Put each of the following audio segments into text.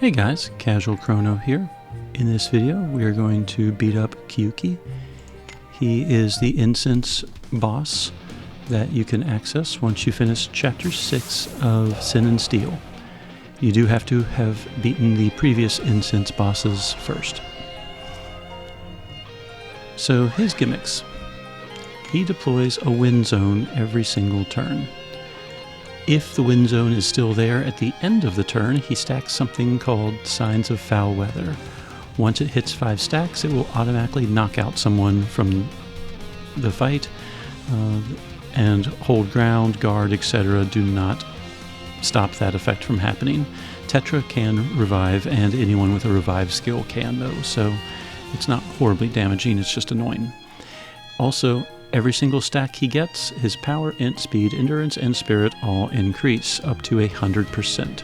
Hey guys, Casual Crono here. In this video we are going to beat up Kyuki. He is the incense boss that you can access once you finish Chapter 6 of Sin and Steel. You do have to have beaten the previous incense bosses first. So his gimmicks. He deploys a wind zone every single turn. If the wind zone is still there at the end of the turn, he stacks something called Signs of Foul Weather. Once it hits 5 stacks, it will automatically knock out someone from the fight, and hold ground, guard, etc. do not stop that effect from happening. Tetra can revive, and anyone with a revive skill can though, so it's not horribly damaging, it's just annoying. Also, every single stack he gets, his power, int, speed, endurance, and spirit all increase up to 100%.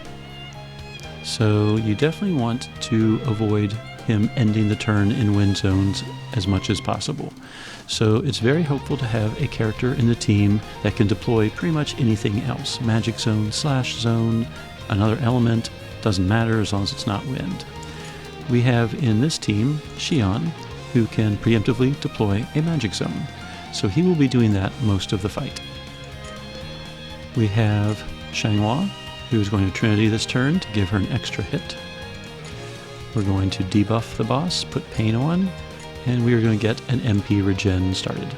So you definitely want to avoid him ending the turn in wind zones as much as possible. So it's very helpful to have a character in the team that can deploy pretty much anything else. Magic zone, slash zone, another element, doesn't matter as long as it's not wind. We have in this team Xian, who can preemptively deploy a magic zone. So he will be doing that most of the fight. We have Xianhua, who is going to Trinity this turn to give her an extra hit. We're going to debuff the boss, put pain on, and we are going to get an MP regen started.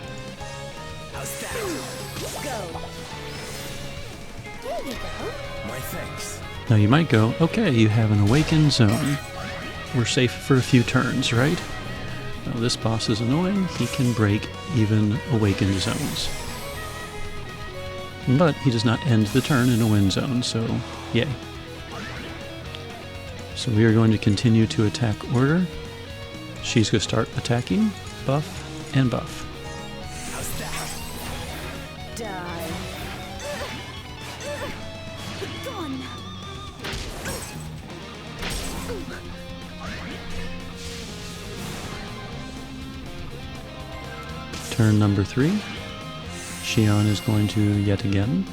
How's that? Go. There you go. My thanks. Now you might go, okay, you have an awakened zone. We're safe for a few turns, right? Now this boss is annoying, he can break even awakened zones. But he does not end the turn in a wind zone, so yay. So we are going to continue to attack order. She's going to start attacking, buff, and buff. How's that? Die. Gone. Turn number 3, Xian is going to yet again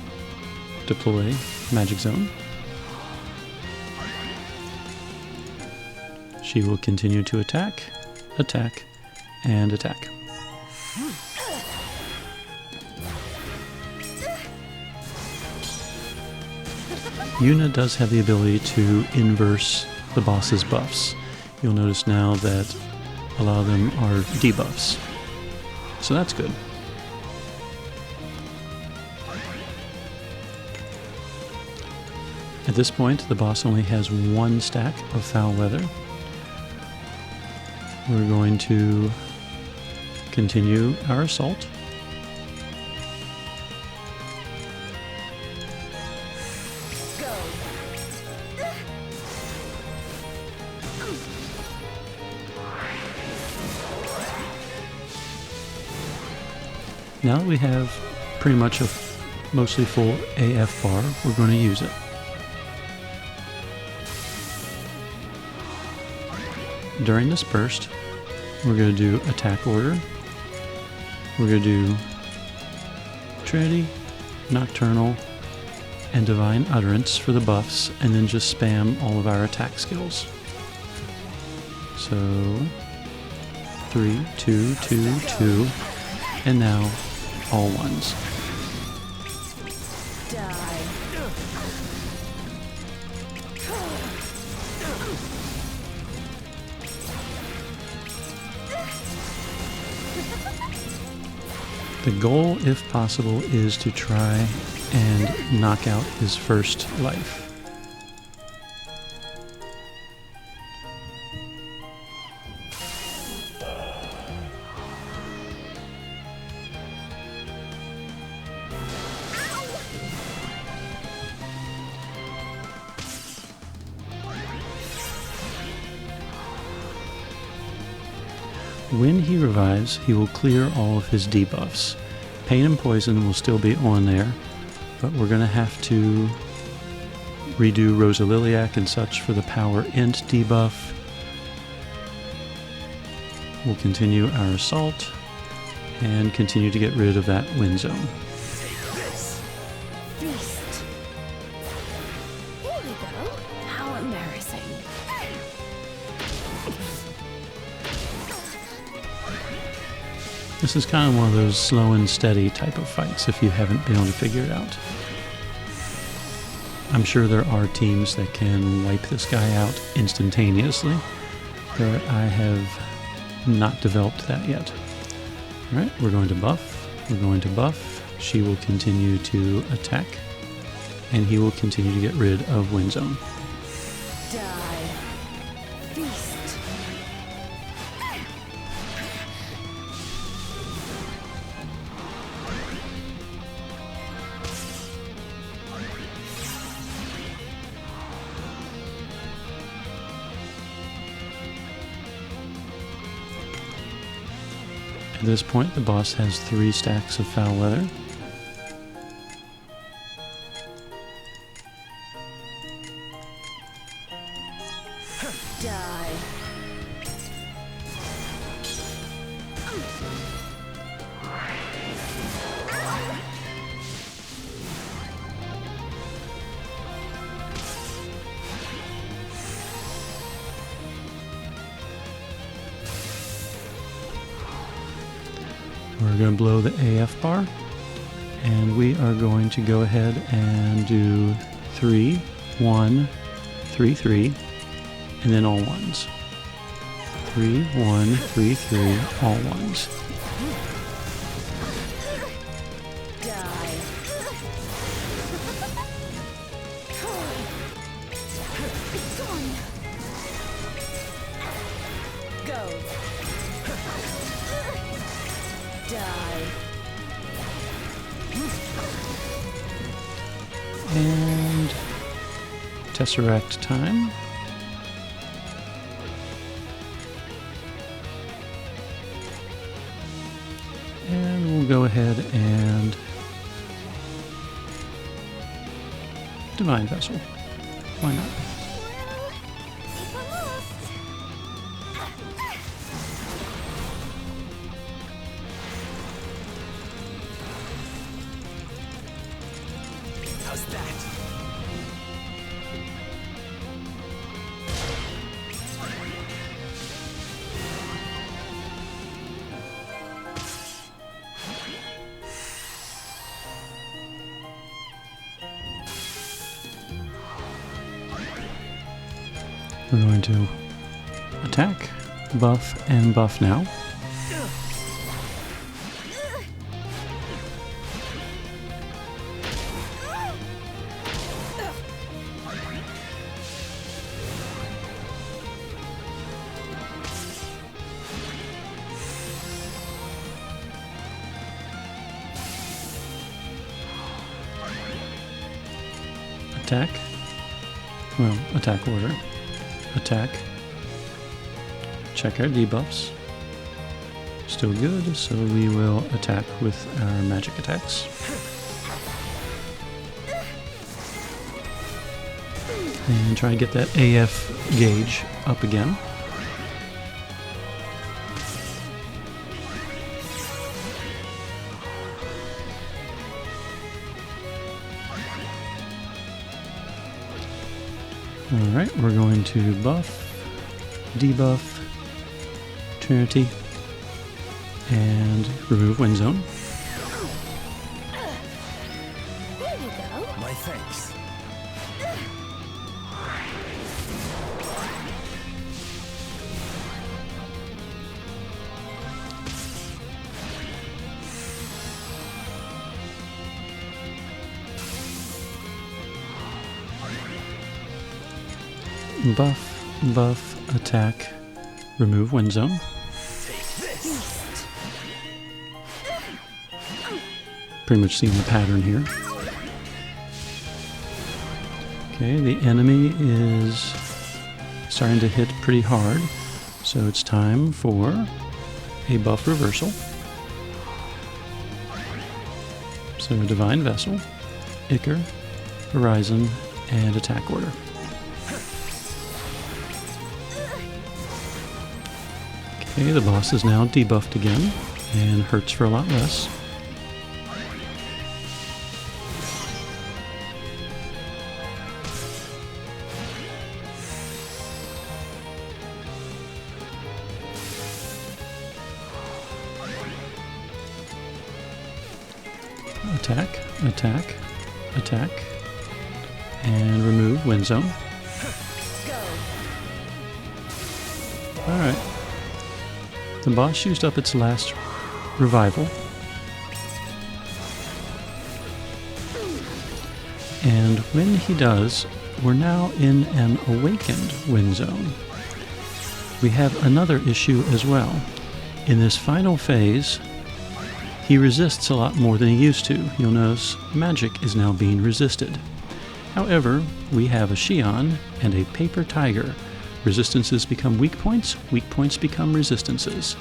deploy Magic Zone. She will continue to attack, attack, and attack. Yuna does have the ability to inverse the boss's buffs. You'll notice now that a lot of them are debuffs. So that's good. At this point, the boss only has 1 stack of Foul Weather. We're going to continue our assault. Go. Now that we have pretty much a mostly full AF bar, we're going to use it. During this burst, we're going to do attack order. We're going to do Trinity, Nocturnal, and Divine Utterance for the buffs, and then just spam all of our attack skills. So 3, 2, 2, 2, and now all ones. Die. The goal, if possible, is to try and knock out his first life. When he revives, he will clear all of his debuffs. Pain and Poison will still be on there, but we're going to have to redo Rosa Liliac and such for the power int debuff. We'll continue our assault and continue to get rid of that wind zone. Take this. Beast. Here you go. How embarrassing. This is kind of one of those slow and steady type of fights if you haven't been able to figure it out. I'm sure there are teams that can wipe this guy out instantaneously, but I have not developed that yet. Alright, we're going to buff, we're going to buff, she will continue to attack, and he will continue to get rid of Wind Zone. Die. Feast. At this point, the boss has 3 stacks of foul weather. Die. We're going to blow the AF bar, and we are going to go ahead and do 3, 1, 3, 3, and then all ones. 3, 1, 3, 3, all ones. Die. Gone. Go. Die. And Tesseract time. And we'll go ahead and Divine Vessel. Why not? If I'm lost. How's that? We're going to attack, buff, and buff now. Attack. Well, attack order. Attack. Check our debuffs. Still good, so we will attack with our magic attacks. And try and get that AF gauge up again. Alright, we're going to buff, debuff, Trinity, and remove Wind Zone. There you go. My thanks. Buff, buff, attack, remove Wind Zone. Take this. Pretty much seeing the pattern here. Okay, the enemy is starting to hit pretty hard, so it's time for a buff reversal. So Divine Vessel, Ichor, Horizon, and attack order. Okay, the boss is now debuffed again and hurts for a lot less. Attack, attack, attack, and remove Wind Zone. Go. Alright. The boss used up its last revival. And when he does, we're now in an awakened Wind Zone. We have another issue as well. In this final phase, he resists a lot more than he used to. You'll notice magic is now being resisted. However, we have a Xian and a Paper Tiger. Resistances become weak points become resistances.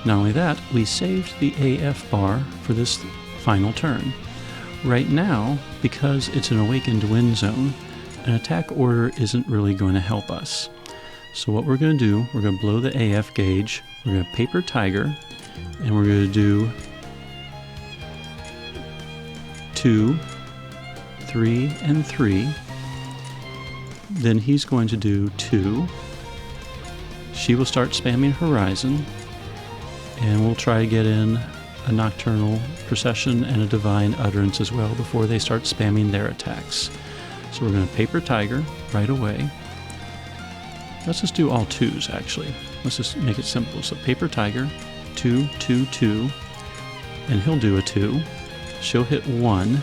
Not only that, we saved the AF bar for this final turn. Right now, because it's an awakened Wind Zone, an attack order isn't really going to help us. So what we're going to do, we're going to blow the AF gauge, we're going to Paper Tiger, and we're going to do 2, 3, and 3. Then he's going to do 2. She will start spamming Horizon, and we'll try to get in a Nocturnal Procession and a Divine Utterance as well before they start spamming their attacks. So we're going to Paper Tiger right away. Let's just do all 2s actually. Let's just make it simple. So Paper Tiger, 2, 2, 2, and he'll do a 2. She'll hit 1,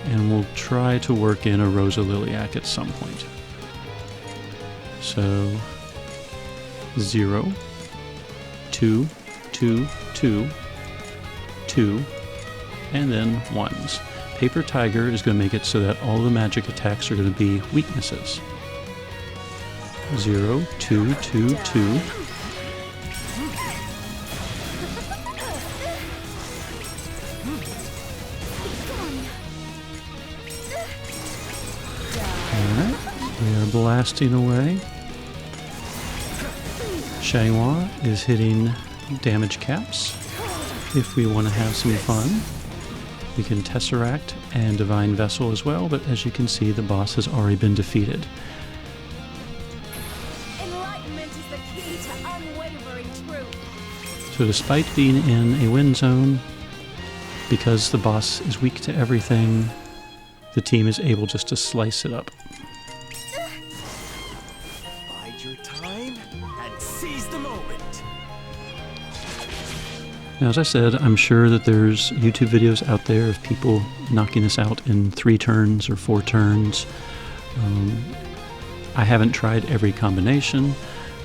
and we'll try to work in a Rosa Liliac at some point. So 0, 2, 2, 2, 2, and then 1s. Paper Tiger is going to make it so that all the magic attacks are going to be weaknesses. 0, 2, 2, 2. Alright, we are blasting away. Xianhua is hitting damage caps. If we want to have some fun, we can Tesseract and Divine Vessel as well, but as you can see, the boss has already been defeated. Enlightenment is the key to unwavering truth. So despite being in a Wind Zone, because the boss is weak to everything, the team is able just to slice it up. Bide your time and seize the moment. Now, as I said, I'm sure that there's YouTube videos out there of people knocking this out in 3 turns or 4 turns. I haven't tried every combination,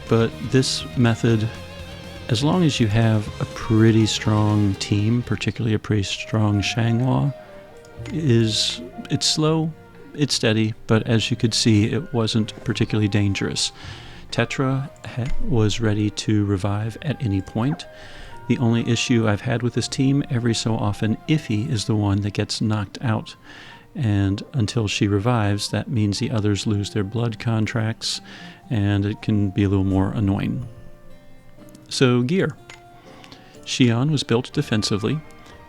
but this method, as long as you have a pretty strong team, particularly a pretty strong Xianhua, it's slow, it's steady, but as you could see, it wasn't particularly dangerous. Tetra was ready to revive at any point. The only issue I've had with this team, every so often, Iffy is the one that gets knocked out. And until she revives, that means the others lose their blood contracts, and it can be a little more annoying. So, gear. Xian was built defensively.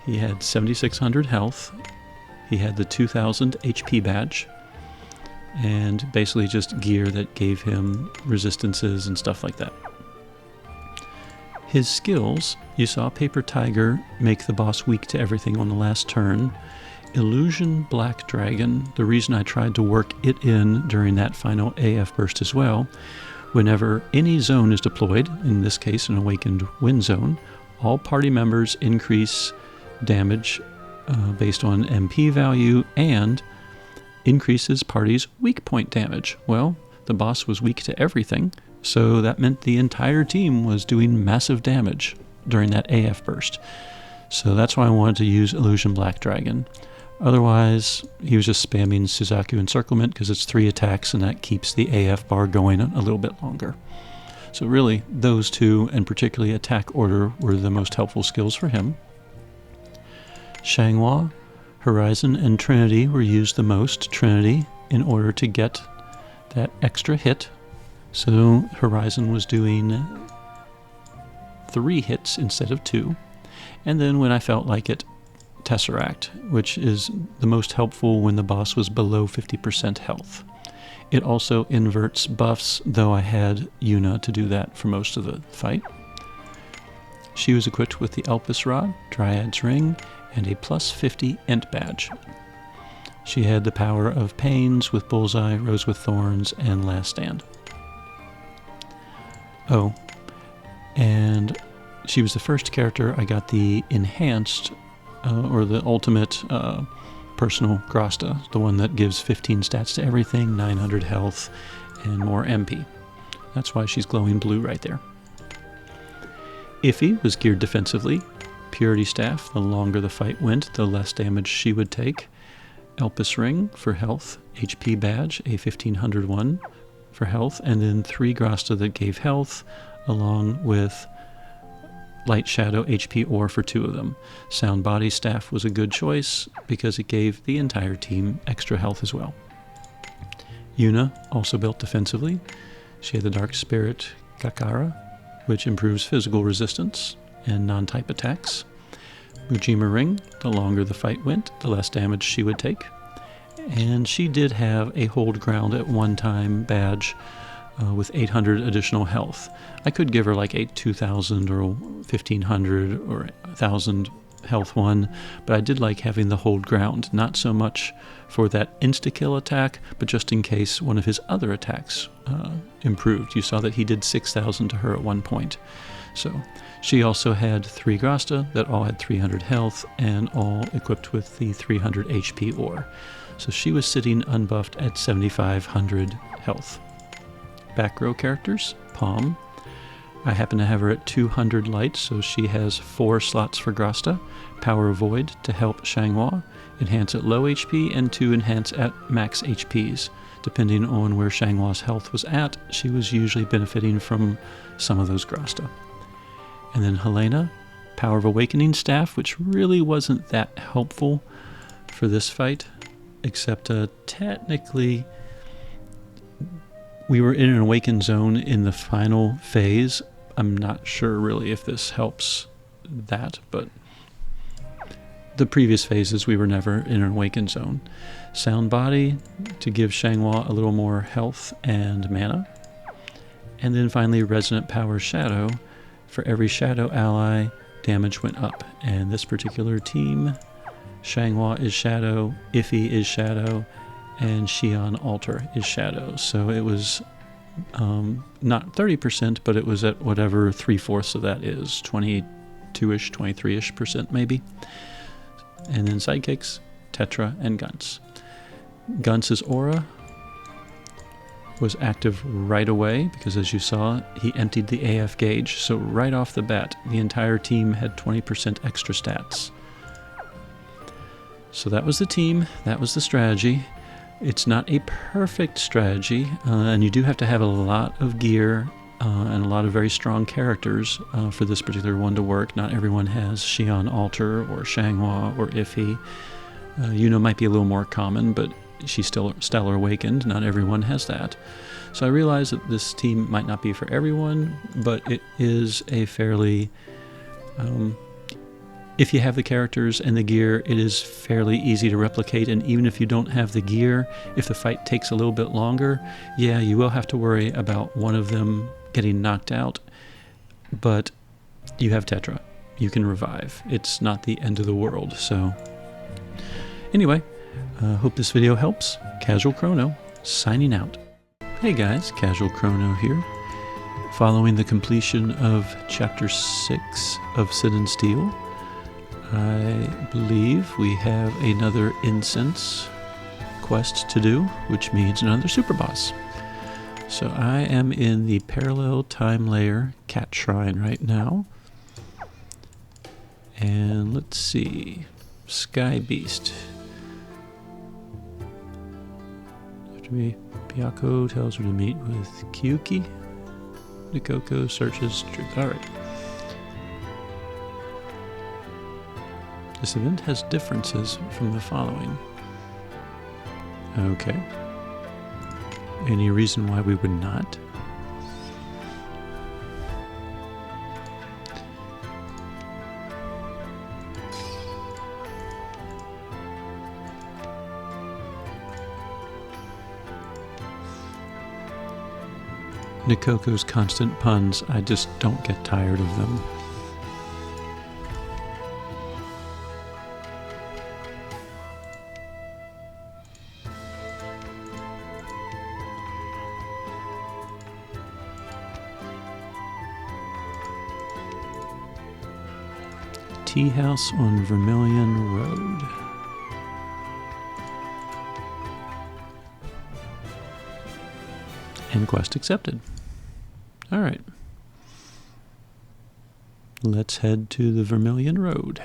He had 7,600 health. He had the 2,000 HP badge. And basically just gear that gave him resistances and stuff like that. His skills, you saw Paper Tiger make the boss weak to everything on the last turn. Illusion Black Dragon, the reason I tried to work it in during that final AF burst as well, whenever any zone is deployed, in this case an awakened Wind Zone, all party members increase damage based on MP value and increases party's weak point damage. Well, the boss was weak to everything, so that meant the entire team was doing massive damage during that AF burst. So that's why I wanted to use Illusion Black Dragon. Otherwise, he was just spamming Suzaku Encirclement because it's 3 attacks and that keeps the AF bar going a little bit longer. So really, those 2, and particularly Attack Order, were the most helpful skills for him. Xianhua, Horizon, and Trinity were used the most. Trinity, in order to get that extra hit. So Horizon was doing 3 hits instead of 2. And then when I felt like it, Tesseract, which is the most helpful when the boss was below 50% health. It also inverts buffs, though I had Yuna to do that for most of the fight. She was equipped with the Elpis Rod, Dryad's Ring, and a plus 50 int badge. She had the power of Pains with Bullseye, Rose with Thorns, and Last Stand. Oh, and she was the first character I got the enhanced, or the ultimate personal Grasta, the one that gives 15 stats to everything, 900 health, and more MP. That's why she's glowing blue right there. Iffy was geared defensively. Purity Staff, the longer the fight went, the less damage she would take. Elpis Ring for health, HP badge, a 1500 one for health, and then 3 Grasta that gave health, along with Light Shadow HP ore for 2 of them. Sound Body Staff was a good choice because it gave the entire team extra health as well. Yuna, also built defensively. She had the Dark Spirit Kakara, which improves physical resistance and non-type attacks. Mujima Ring, the longer the fight went, the less damage she would take. And she did have a Hold Ground at one time badge with 800 additional health. I could give her like a 2000 or 1500 or 1000 health one, but I did like having the Hold Ground, not so much for that insta-kill attack, but just in case one of his other attacks improved. You saw that he did 6,000 to her at one point. So she also had 3 Grasta that all had 300 health and all equipped with the 300 HP ore. So she was sitting unbuffed at 7,500 health. Back row characters, Palm. I happen to have her at 200 light, so she has 4 slots for Grasta. Power Void to help Xianhua, enhance at low HP, and 2 enhance at max HPs. Depending on where Xianhua's health was at, she was usually benefiting from some of those Grasta. And then Helena, Power of Awakening Staff, which really wasn't that helpful for this fight, except technically we were in an awakened zone in the final phase. I'm not sure really if this helps that, but the previous phases we were never in an awakened zone. Sound Body to give Xianhua a little more health and mana. And then finally Resonant Power Shadow. For every Shadow ally, damage went up. And this particular team, Xianhua is Shadow, Iffy is Shadow, and Xian Alter is Shadow. So it was not 30%, but it was at whatever 3/4 of that is, 22-ish, 23-ish percent maybe. And then sidekicks, Tetra, and Guns. Guns' aura was active right away because, as you saw, he emptied the AF gauge. So right off the bat, the entire team had 20% extra stats. So that was the team, that was the strategy. It's not a perfect strategy, and you do have to have a lot of gear and a lot of very strong characters for this particular one to work. Not everyone has Xian Alter or Xianhua or Iffy. Yuna might be a little more common, but she's still Stellar Awakened. Not everyone has that. So I realize that this team might not be for everyone, but it is a fairly... if you have the characters and the gear, it is fairly easy to replicate, and even if you don't have the gear, if the fight takes a little bit longer, yeah, you will have to worry about one of them getting knocked out, but you have Tetra. You can revive. It's not the end of the world, so... Anyway, hope this video helps. Casual Chrono, signing out. Hey guys, Casual Chrono here. Following the completion of Chapter 6 of Sin and Steel, I believe we have another incense quest to do, which means another super boss. So I am in the parallel time layer cat shrine right now. And let's see, Sky Beast. After me, Byakko tells her to meet with Kyuki. Nikoko searches truth. Alright. This event has differences from the following. Okay. Any reason why we would not? Nikoko's constant puns, I just don't get tired of them. tea house on Vermilion Road. And quest accepted. Alright. Let's head to the Vermilion Road.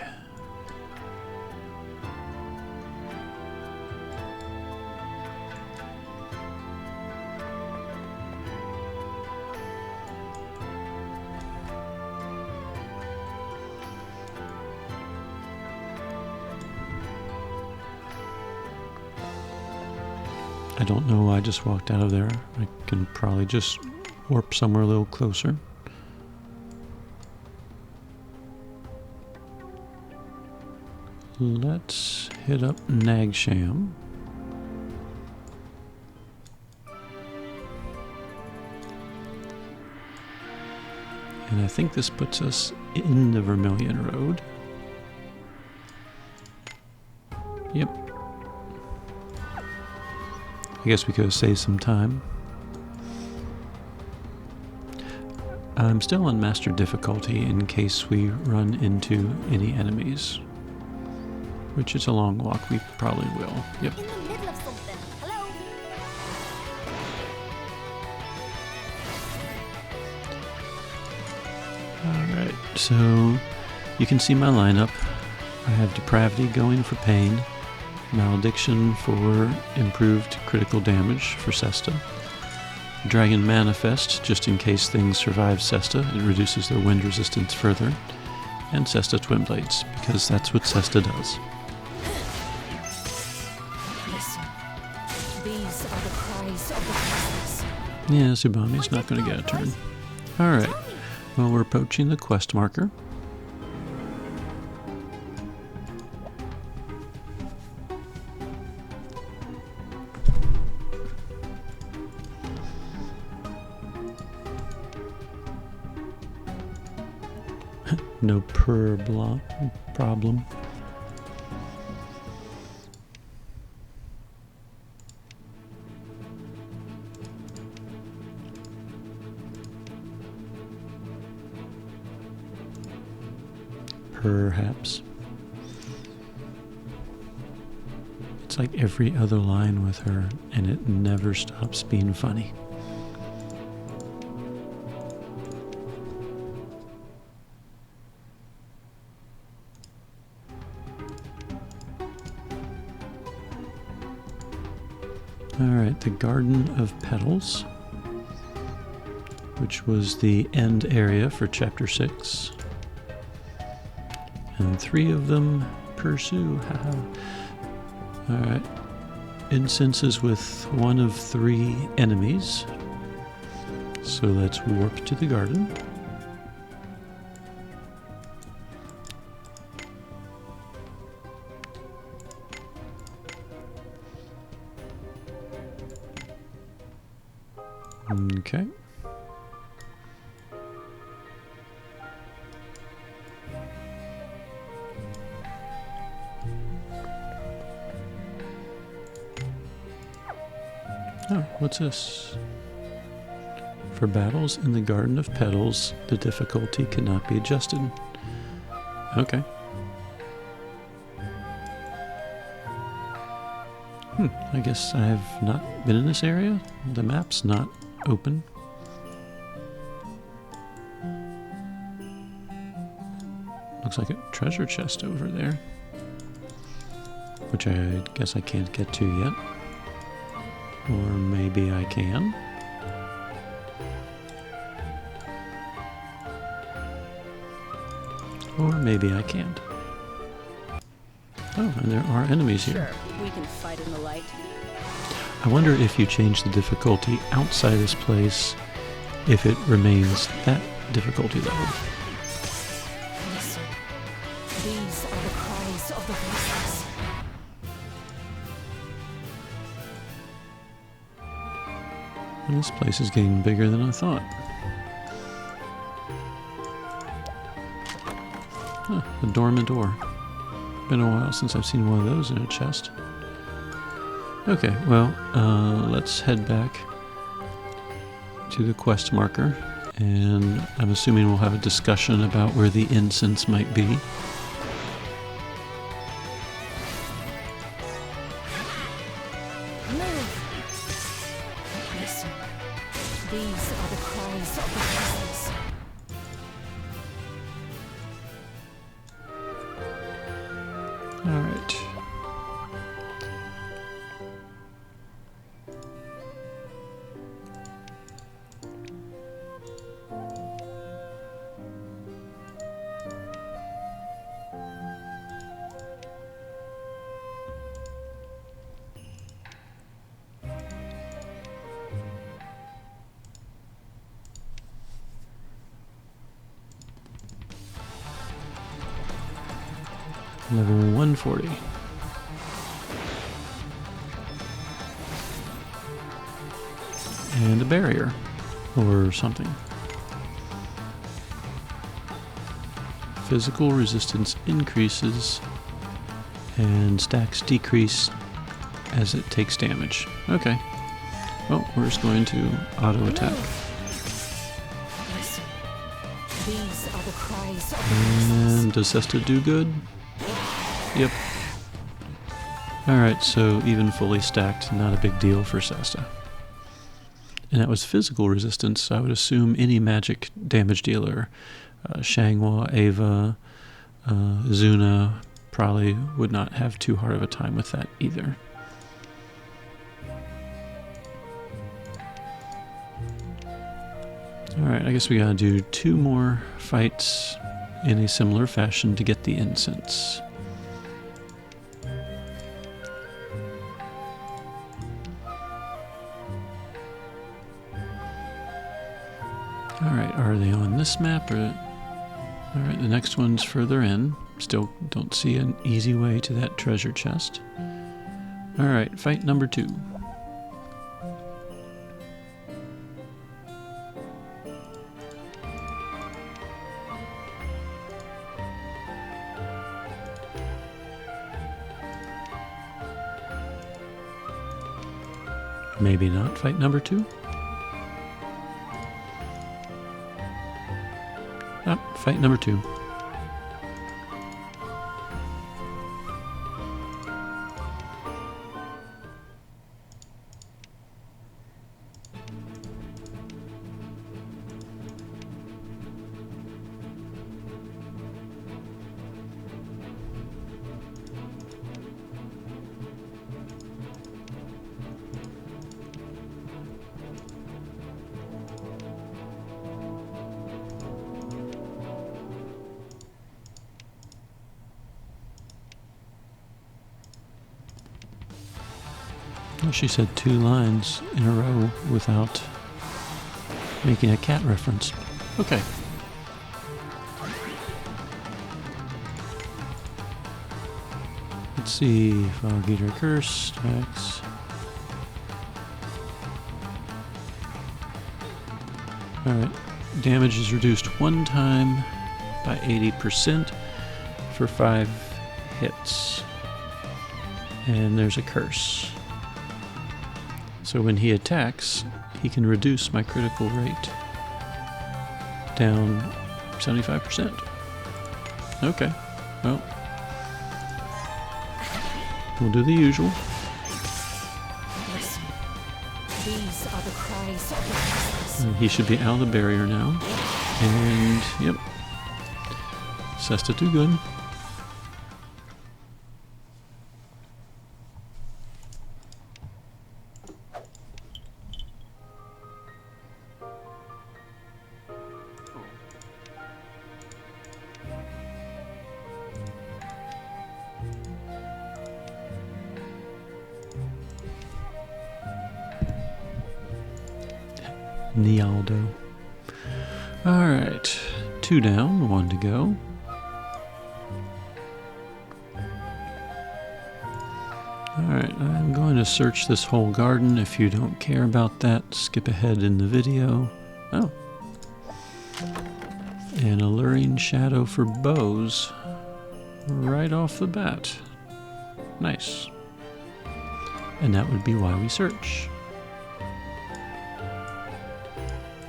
I don't know why I just walked out of there. I can probably just warp somewhere a little closer. Let's hit up Nagsham. And I think this puts us in the Vermilion Road. Yep. I guess we could have saved some time. I'm still on master difficulty in case we run into any enemies. Which is a long walk, we probably will. Yep. In the middle of something. Hello? Alright, so you can see my lineup. I have Depravity going for pain, Malediction for improved critical damage for Sesta, Dragon Manifest just in case things survive Sesta, it reduces their wind resistance further, and Sesta Twin Blades, because that's what Sesta does. Listen. These are the cries of the voiceless. Yeah, Tsubami's not going to get a turn. Alright, well we're approaching the quest marker. No problem. Perhaps. It's like every other line with her, and it never stops being funny. Alright, the Garden of Petals, which was the end area for Chapter 6. And 3 of them pursue, haha. Alright, incenses with 1 of 3 enemies. So let's warp to the garden. Okay. Oh, what's this? For battles in the Garden of Petals, the difficulty cannot be adjusted. Okay. I guess I have not been in this area. The map's not open. Looks like a treasure chest over there, which I guess I can't get to yet. Or maybe I can. Or maybe I can't. Oh, and there are enemies here. Sure, we can fight in the light. I wonder if you change the difficulty outside this place, if it remains that difficulty level. Listen. These are the cries of the voiceless. This place is getting bigger than I thought. Huh, a dormant ore. Been a while since I've seen one of those in a chest. Okay, well, let's head back to the quest marker, and I'm assuming we'll have a discussion about where the incense might be. cries of the voiceless. All right. Level 140. And a barrier. Or something. Physical resistance increases and stacks decrease as it takes damage. Okay. Well, we're just going to auto attack. Listen. These are the cries of the voiceless. And does Sesta do good? Yep. Alright, so even fully stacked, not a big deal for Sesta. And that was physical resistance. I would assume any magic damage dealer, Xianhua, Ava, Zuna, probably would not have too hard of a time with that either. Alright, I guess we gotta do 2 more fights in a similar fashion to get the incense. Alright, are they on this map? Alright, the next one's further in. Still don't see an easy way to that treasure chest. Alright, fight number 2. Maybe not fight number 2. Fight number 2. Well, she said 2 lines in a row without making a cat reference. Okay. Let's see. Fog Eater Curse stacks. Alright. Damage is reduced 1 time by 80% for 5 hits. And there's a curse. So when he attacks, he can reduce my critical rate down 75%. Okay, well, we'll do the usual. Listen. These are the cries of the voiceless. He should be out of the barrier now. And, yep, Sesta do good. Nialdo. Alright, 2 down, 1 to go. Alright, I'm going to search this whole garden. If you don't care about that, skip ahead in the video. Oh. An alluring shadow for bows right off the bat. Nice. And that would be why we search.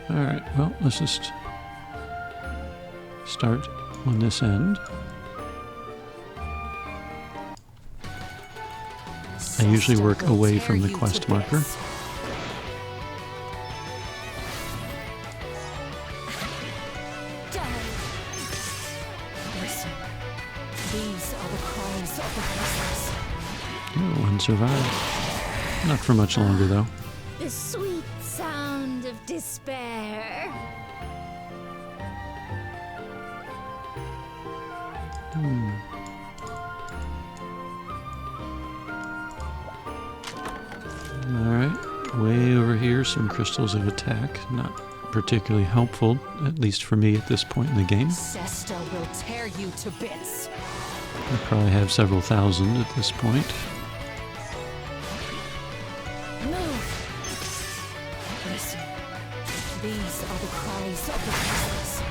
Alright, well, let's just start on this end. I usually work away from the quest marker. These are the cries of the voiceless. Oh, one survived. Not for much longer, though. The sweet sound of despair. Alright, way over here, some crystals of attack. Not particularly helpful, at least for me at this point in the game. Sesta will tear you to bits. I probably have several thousand at this point. Move. Listen. These are the cries of the voiceless.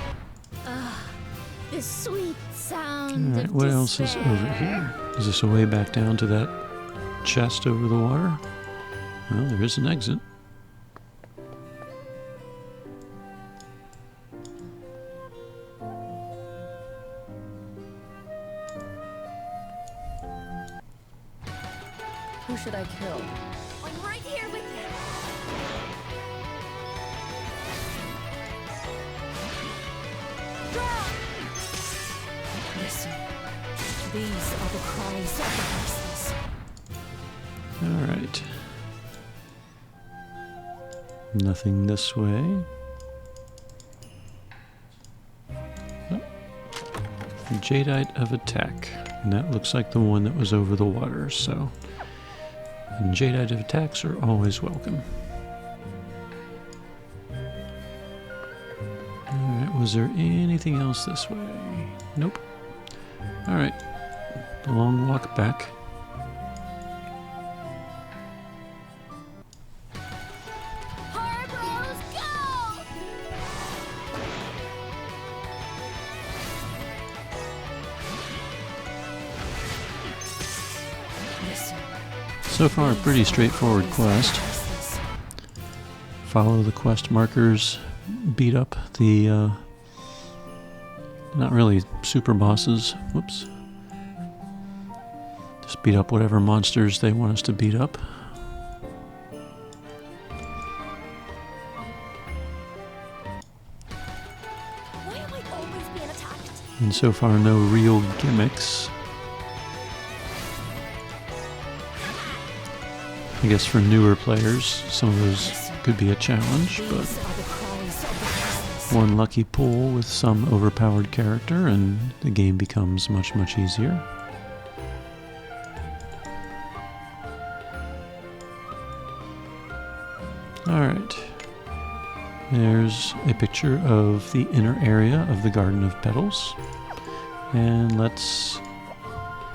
The sweet sound Alright, of what else is over here? Is this a way back down to that chest over the water? Well, there is an exit. Who should I kill? I'm right here with you. Listen. These are the cries of the voiceless. Alright. Nothing this way. Oh. Jadeite of attack. And that looks like the one that was over the water, so... And Jadeite of attacks are always welcome. Alright, was there anything else this way? Nope. Alright. The long walk back. Harbros, go! Listen. So far, a pretty straightforward quest. Follow the quest markers, beat up the, not really super bosses, whoops. Just beat up whatever monsters they want us to beat up. Why am I always being attacked? And so far, no real gimmicks. I guess for newer players, some of those could be a challenge, but These are the cries of the voiceless. one lucky pull with some overpowered character and the game becomes much, much easier. Alright. There's a picture of the inner area of the Garden of Petals. And let's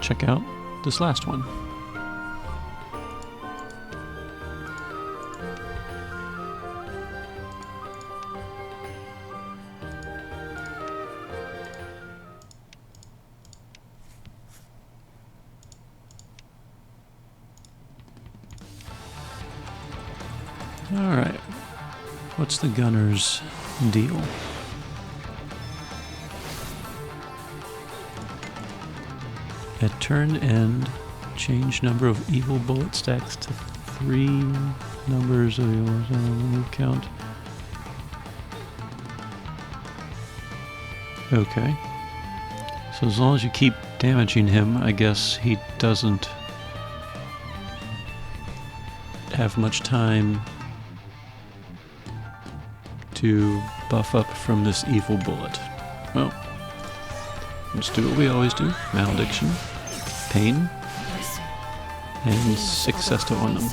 check out this last one. Alright, what's the gunner's deal? At turn end, change number of evil bullet stacks to 3 numbers of move count. Okay. So as long as you keep damaging him, I guess he doesn't have much time to buff up from this evil bullet. Well, let's do what we always do. Malediction, pain, and 6 Sesta on them.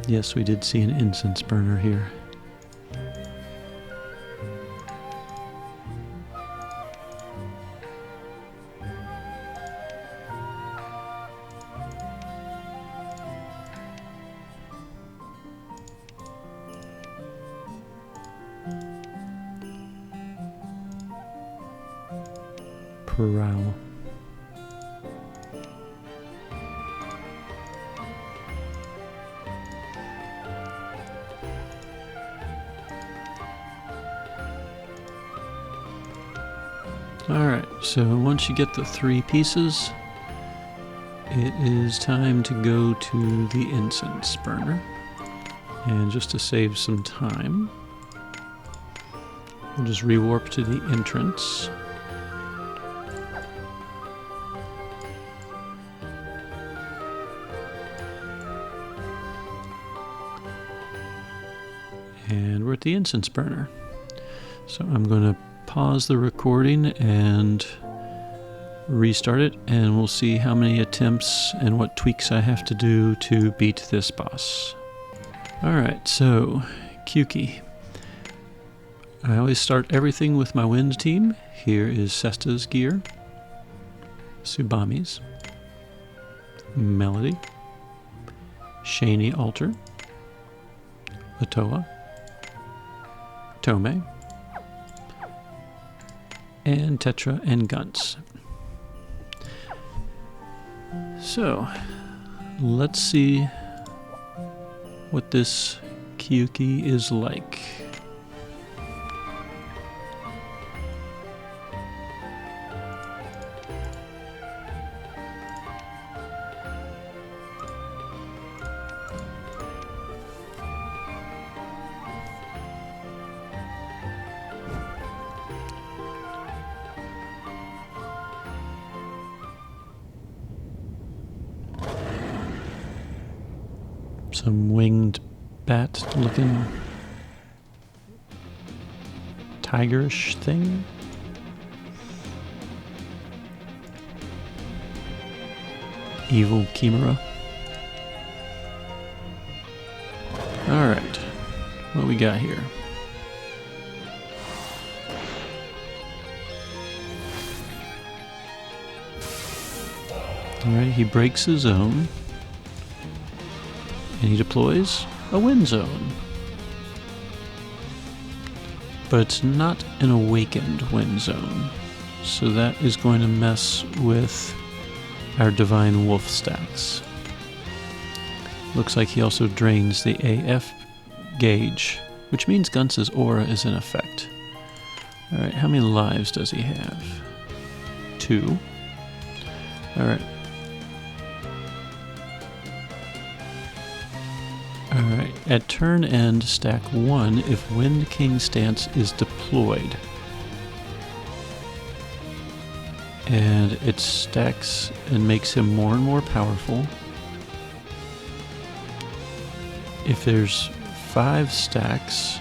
Yes, we did see an incense burner here. Prowl. Alright, so once you get the 3 pieces, it is time to go to the incense burner. And just to save some time, we'll just rewarp to the entrance. And we're at the incense burner. So I'm going to pause the recording and restart it, and we'll see how many attempts and what tweaks I have to do to beat this boss. Alright, so Kyuki. I always start everything with my wind team. Here is Sesta's gear, Tsubami's, Melody, Shani Altar, Otoa, Tome, and Tetra and Guns. So, let's see what this Kyuki is like. Some winged bat looking tigerish thing. Evil chimera. Alright, what we got here? Alright, he breaks his own. And he deploys a wind zone. But it's not an awakened wind zone. So that is going to mess with our Divine Wolf stacks. Looks like he also drains the AF gauge, which means Guns's aura is in effect. Alright, how many lives does he have? 2. Alright. Alright, at turn end, stack 1 if Wind King stance is deployed. And it stacks and makes him more and more powerful. If there's 5 stacks,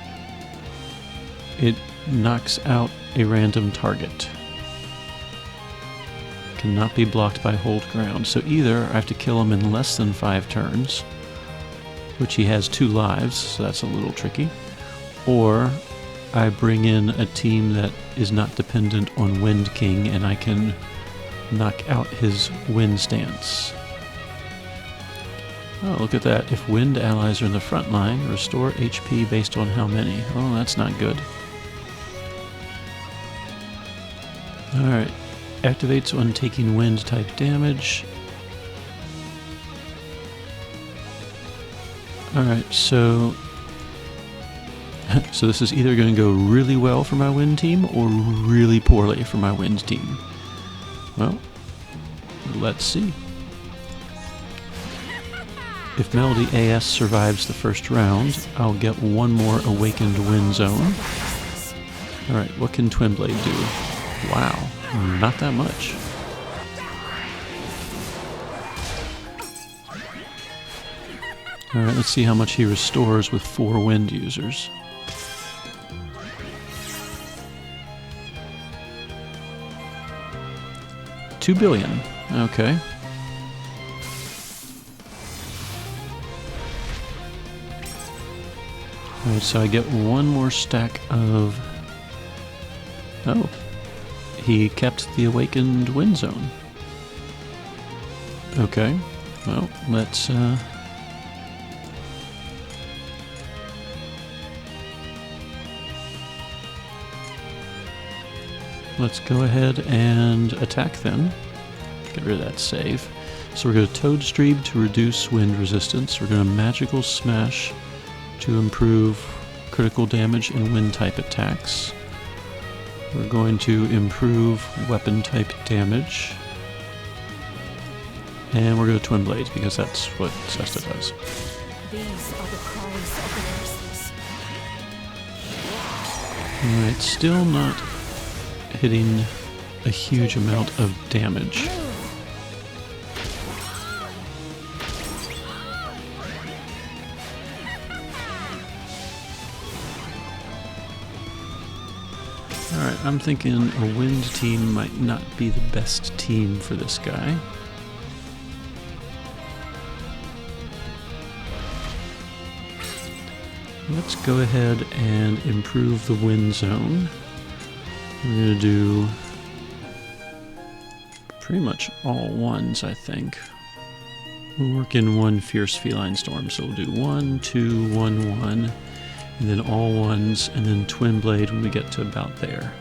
it knocks out a random target. Cannot be blocked by hold ground. So either I have to kill him in less than 5 turns, which he has 2 lives, so that's a little tricky. Or I bring in a team that is not dependent on Wind King and I can knock out his wind stance. Oh, look at that. If wind allies are in the front line, restore HP based on how many. Oh, that's not good. Alright. Activates on taking wind type damage. Alright, so this is either going to go really well for my wind team or really poorly for my wind team. Well, let's see. If Melody AS survives the first round, I'll get 1 more awakened wind zone. Alright, what can Twinblade do? Wow, not that much. Alright, let's see how much he restores with 4 wind users. $2 billion. Okay. Alright, so I get 1 more stack of... Oh. He kept the awakened wind zone. Okay. Well, let's go ahead and attack then. Get rid of that save. So we're going to Toad Stream to reduce wind resistance. We're going to Magical Smash to improve critical damage and wind type attacks. We're going to improve weapon type damage. And we're going to Twin Blade because that's what Sesta does. These are the cries of the restless. Alright, still not hitting a huge amount of damage. Alright, I'm thinking a wind team might not be the best team for this guy. Let's go ahead and improve the wind zone. We're going to do pretty much all ones, I think. We'll work in one Fierce Feline Storm, so we'll do 1, 2, 1, 1, and then all ones, and then Twin Blade when we get to about there.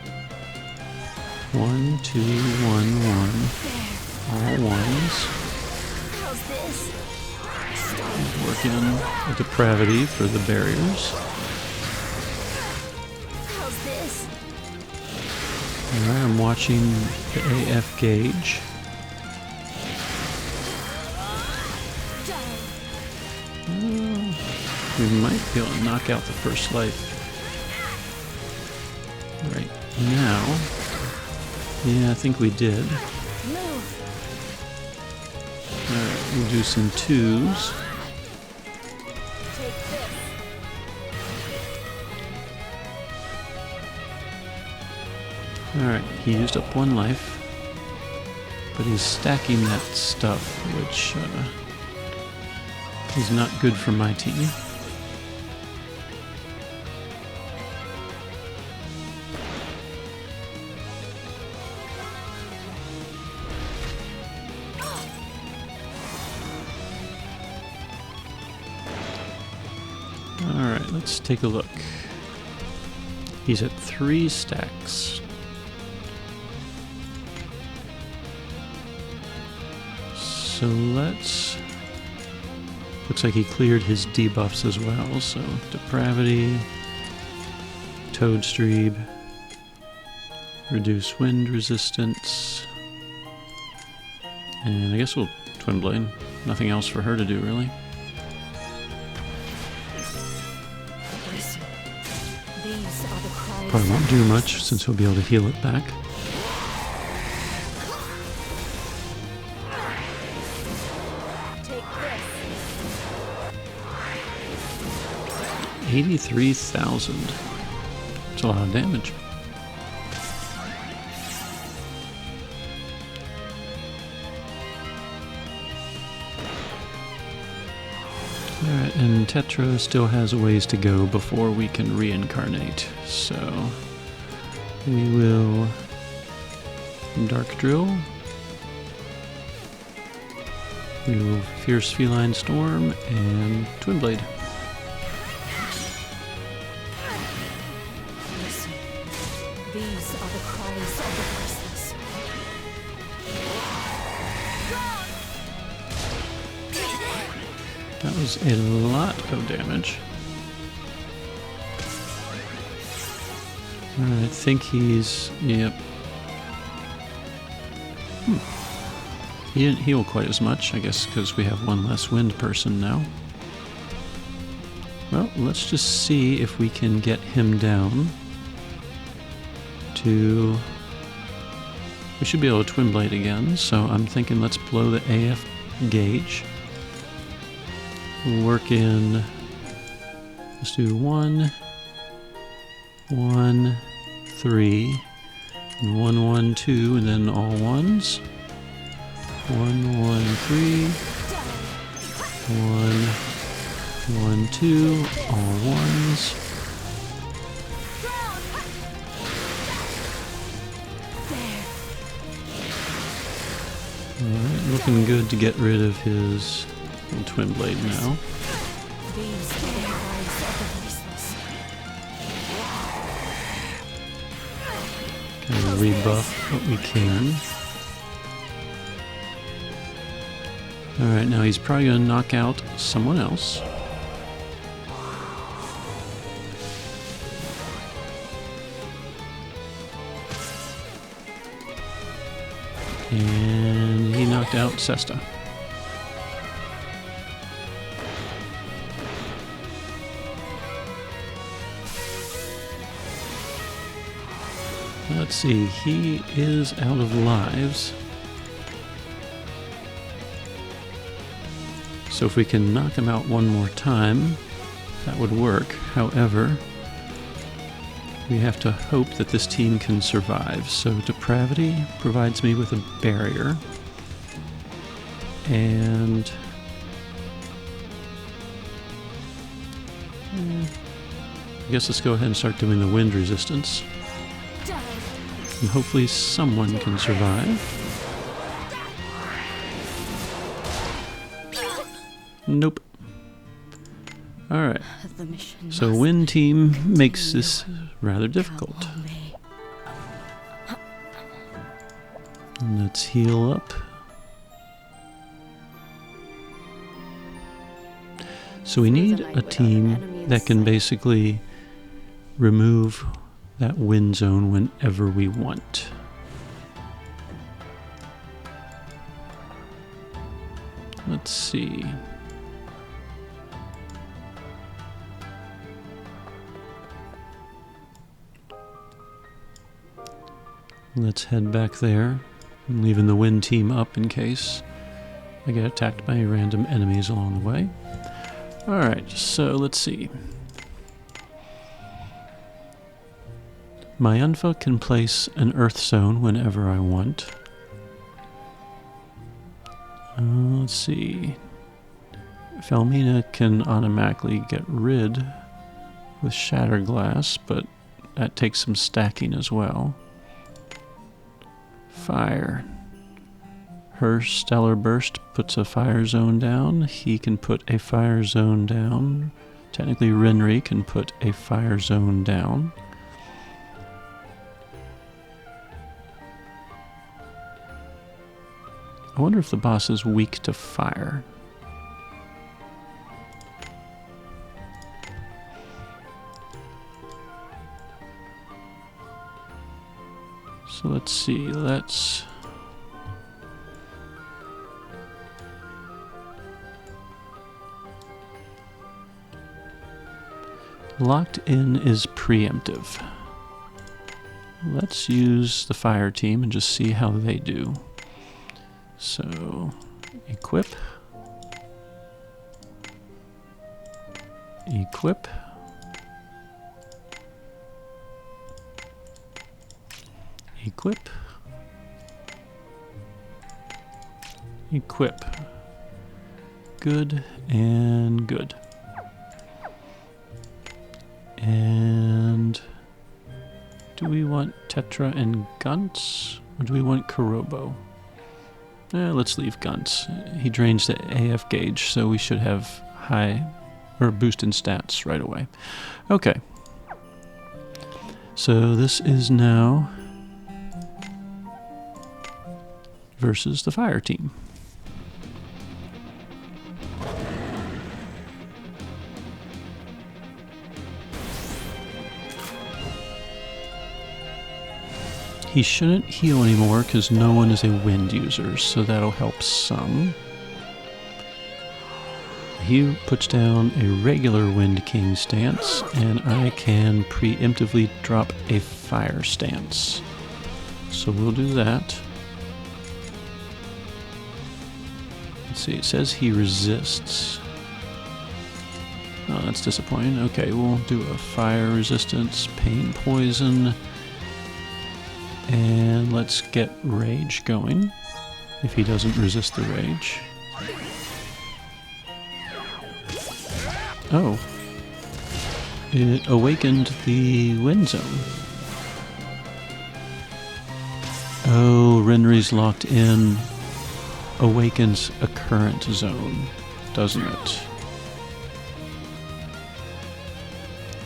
1, 2, 1, 1, all ones. How's this? Work in a Depravity for the barriers. How's this? Alright, I'm watching the AF gauge. We might be able to knock out the first life right now. Yeah, I think we did. Move. Alright, we'll do some 2s. Take this. Alright, he used up 1 life. But he's stacking that stuff, which is not good for my team. Alright, let's take a look. He's at 3 stacks. So let's... Looks like he cleared his debuffs as well, so Depravity, Toadstrebe, reduce wind resistance, and I guess we'll Twin Blade. Nothing else for her to do, really. Listen. These are the cries. Probably won't do much since he'll be able to heal it back. Take this. 83,000. That's a lot of damage. Alright, and Tetra still has a ways to go before we can reincarnate, so we will Dark Drill, we will Fierce Feline Storm, and Twin Blade. Listen. These are the cries of the restless. That was a lot of damage. Alright, I think he's... yep. He didn't heal quite as much, I guess, because we have one less wind person now. Well, let's just see if we can get him down to... We should be able to Twin Blade again, so I'm thinking let's blow the AF gauge. We'll work in... Let's do 1, 1, 3, and 1, 1, 2, and then all ones. 1, 1, 3, 1, 1, 2, all ones. Alright, looking good to get rid of his Twin Blade now. These are the cries of the restless. Kind of rebuff what we can. Alright, now he's probably going to knock out someone else. And he knocked out Sesta. Let's see, he is out of lives. So if we can knock him out one more time, that would work. However, we have to hope that this team can survive. So Depravity provides me with a barrier. And I guess let's go ahead and start doing the wind resistance. And hopefully someone can survive. Nope. Alright. So wind team makes this rather difficult. Let's heal up. So we need a team that can basically remove that wind zone whenever we want. Let's see. Let's head back there. I'm leaving the wind team up in case I get attacked by random enemies along the way. Alright, so let's see. My Unfa can place an earth zone whenever I want. Let's see. Felmina can automatically get rid with Shatter Glass, but that takes some stacking as well. Fire. Her Stellar Burst puts a fire zone down. He can put a fire zone down. Technically, Renri can put a fire zone down. I wonder if the boss is weak to fire. So let's see, let's... Locked in is preemptive. Let's use the fire team and just see how they do. So, equip. Equip. Equip. Equip. Good and good. And do we want Tetra and Gunts, or do we want Kurobo? Let's leave Gunts. He drains the AF gauge, so we should have high or boost in stats right away. Okay. So this is now versus the fire team. He shouldn't heal anymore because no one is a wind user, so that'll help some. He puts down a regular Wind King stance, and I can preemptively drop a fire stance. So we'll do that. Let's see, it says he resists. Oh, that's disappointing. Okay, we'll do a fire resistance, pain poison. And let's get rage going, if he doesn't resist the rage. Oh. It awakened the wind zone. Oh, Renri's locked in awakens a current zone, doesn't it?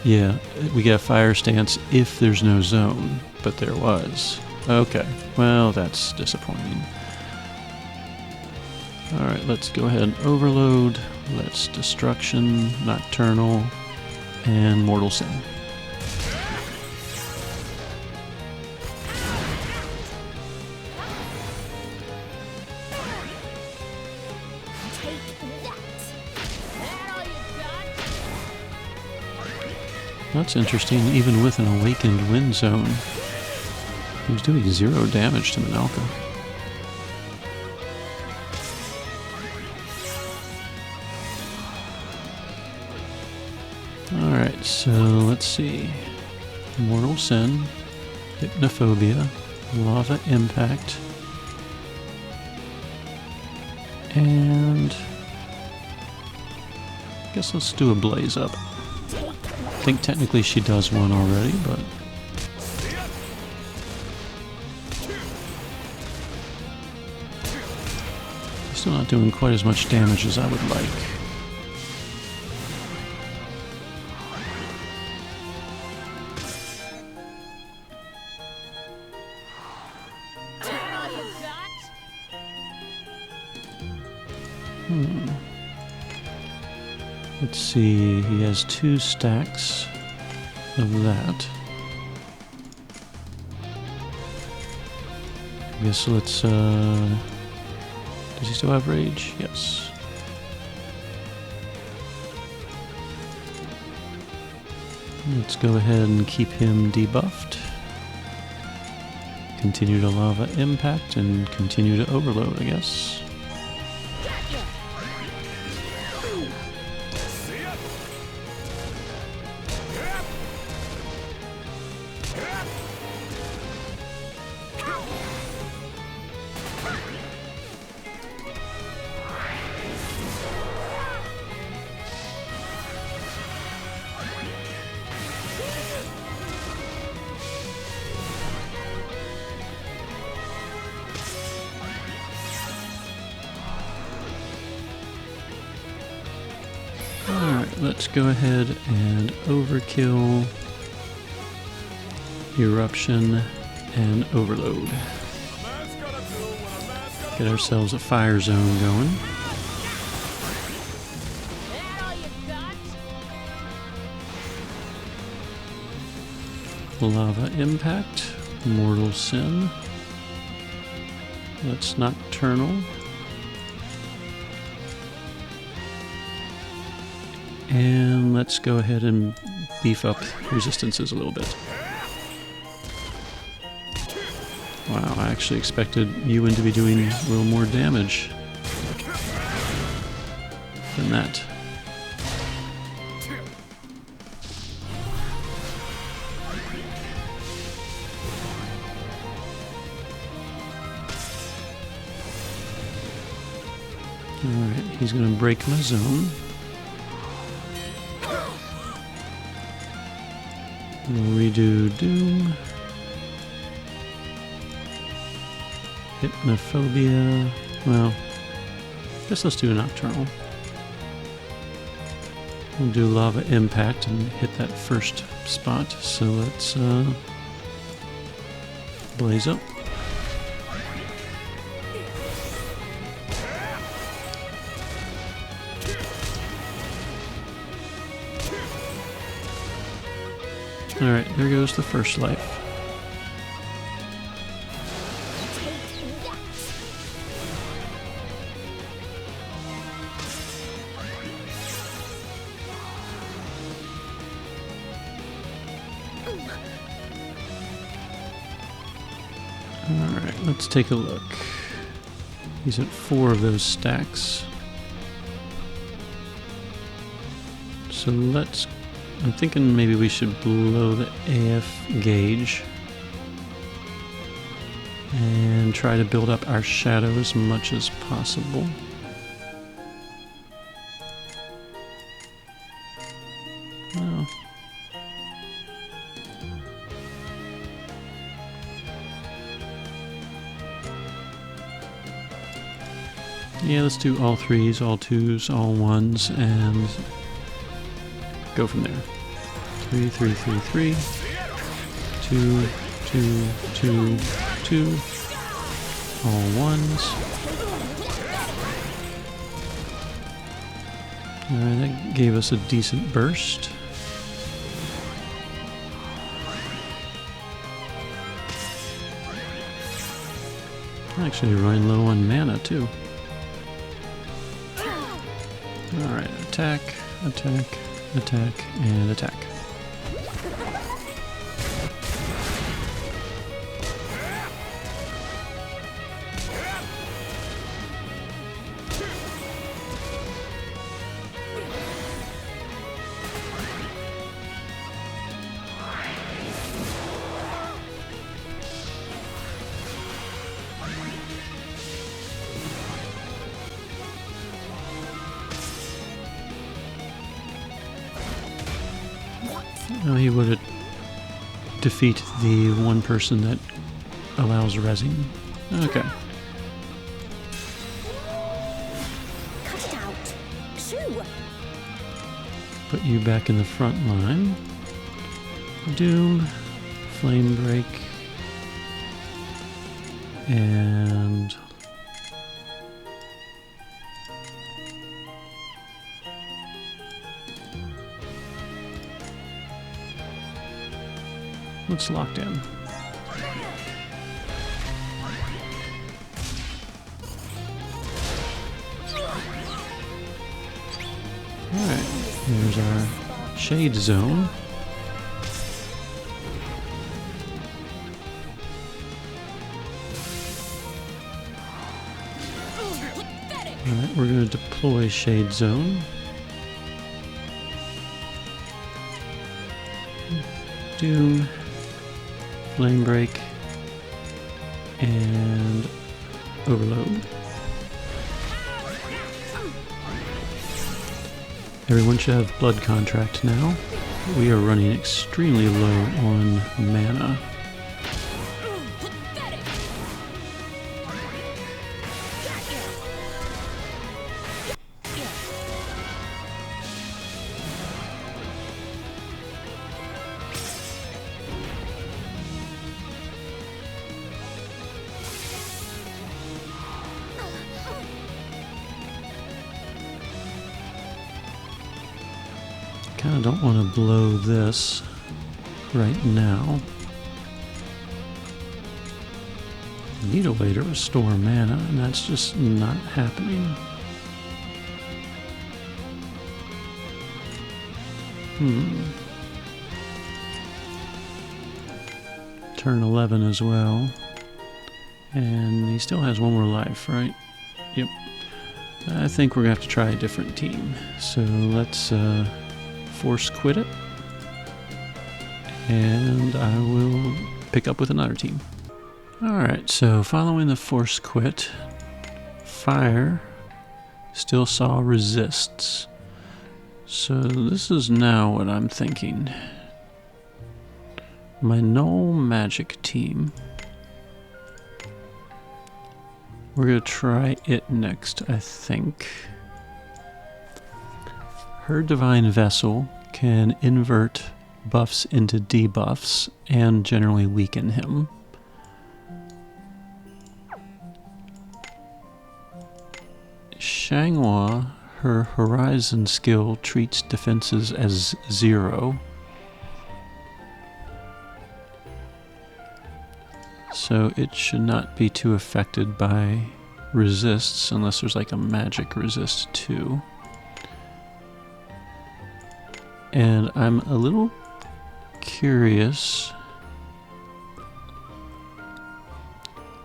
Yeah, we get a fire stance if there's no zone, but there was. Okay, well, that's disappointing. Alright, let's go ahead and overload. Let's destruction, nocturnal, and mortal sin. That's interesting, even with an awakened wind zone, he was doing 0 damage to Minalka. Alright, so let's see. Mortal Sin, Hypnophobia, Lava Impact, and I guess let's do a Blaze Up. I think technically she does one already, but still not doing quite as much damage as I would like. Let's see, he has 2 stacks of that. I guess let's, does he still have rage? Yes. Let's go ahead and keep him debuffed. Continue to Lava Impact and continue to Overload, I guess. Alright, let's go ahead and overkill, eruption, and overload. Get ourselves a fire zone going. Lava Impact, Mortal Sin. Let's Nocturnal. And let's go ahead and beef up resistances a little bit. Wow, I actually expected Ewan to be doing a little more damage than that. Alright, he's going to break my zone. We'll redo Doom. Hypnophobia. Well, I guess let's do a Nocturnal. We'll do Lava Impact and hit that first spot. So let's blaze up. Alright, there goes the first life. Alright, let's take a look. He's at 4 of those stacks. So I'm thinking maybe we should blow the AF gauge and try to build up our shadow as much as possible. Oh. Yeah, let's do all 3s, all 2s, all 1s, and go from there. 3, 3, 3, 3. 2, 2, 2, 2. All 1s. Alright, that gave us a decent burst. Actually running low on mana too. Alright, attack, attack, attack, and attack. Oh, he would defeat the one person that allows rezzing. Okay. Cut it out. Shoo! Put you back in the front line. Doom, Flame Break, and what's locked in? Alright, there's our Shade Zone. Alright, we're going to deploy Shade Zone. Doom, Flame Break, and Overload. Everyone should have Blood Contract now. We are running extremely low on mana. Kind of don't want to blow this right now. Need a way to restore mana, and that's just not happening. Turn 11 as well. And he still has one more life, right? Yep. I think we're going to have to try a different team. So let's force quit it. And I will pick up with another team. Alright, so following the force quit, Fire still saw resists. So this is now what I'm thinking. My null magic team. We're going to try it next, I think. Her Divine Vessel can invert buffs into debuffs and generally weaken him. Xianhua, her Horizon skill treats defenses as 0. So it should not be too affected by resists unless there's like a magic resist too. And I'm a little curious.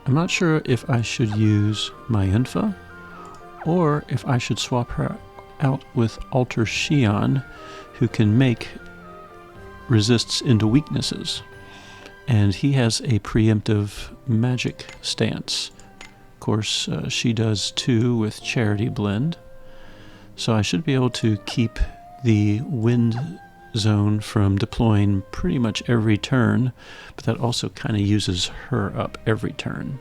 I'm not sure if I should use my Infa or if I should swap her out with Alter Xian, who can make resists into weaknesses. And he has a preemptive magic stance. Of course, she does too with Charity Blend. So I should be able to keep the wind zone from deploying pretty much every turn, but that also kind of uses her up every turn.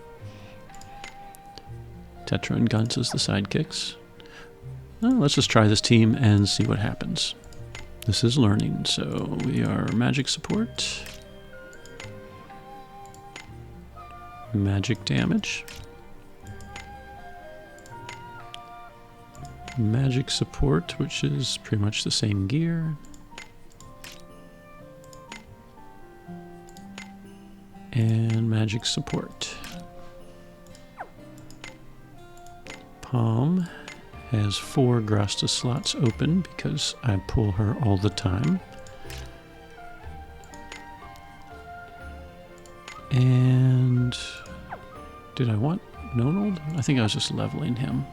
Tetra and Guns as the sidekicks. Well, let's just try this team and see what happens. This is learning, so we are magic support. Magic damage. Magic support, which is pretty much the same gear. And magic support. Palm has 4 Grasta slots open because I pull her all the time. And did I want Nonald? I think I was just leveling him.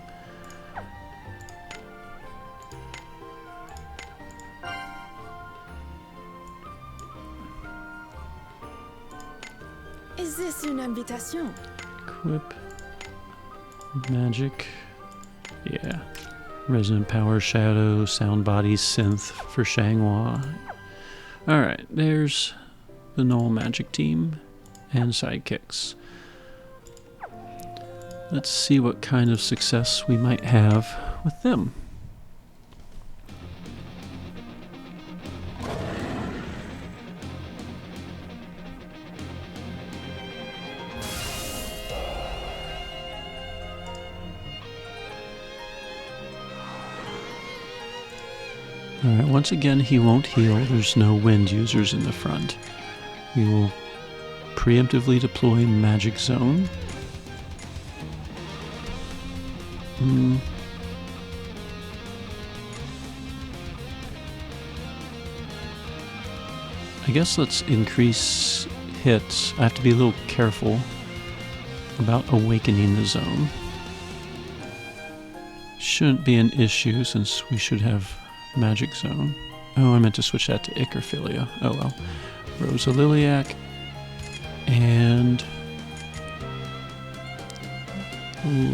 Is this une invitation? Equip. Magic. Yeah. Resonant Power, Shadow, Sound Body, Synth for Xianhua. Alright, there's the Null Magic team and sidekicks. Let's see what kind of success we might have with them. Alright, once again he won't heal. There's no wind users in the front. We will preemptively deploy Magic Zone. I guess let's increase hits. I have to be a little careful about awakening the zone. Shouldn't be an issue since we should have Magic Zone. Oh, I meant to switch that to Ickerphilia. Oh well. Rosa Liliac. And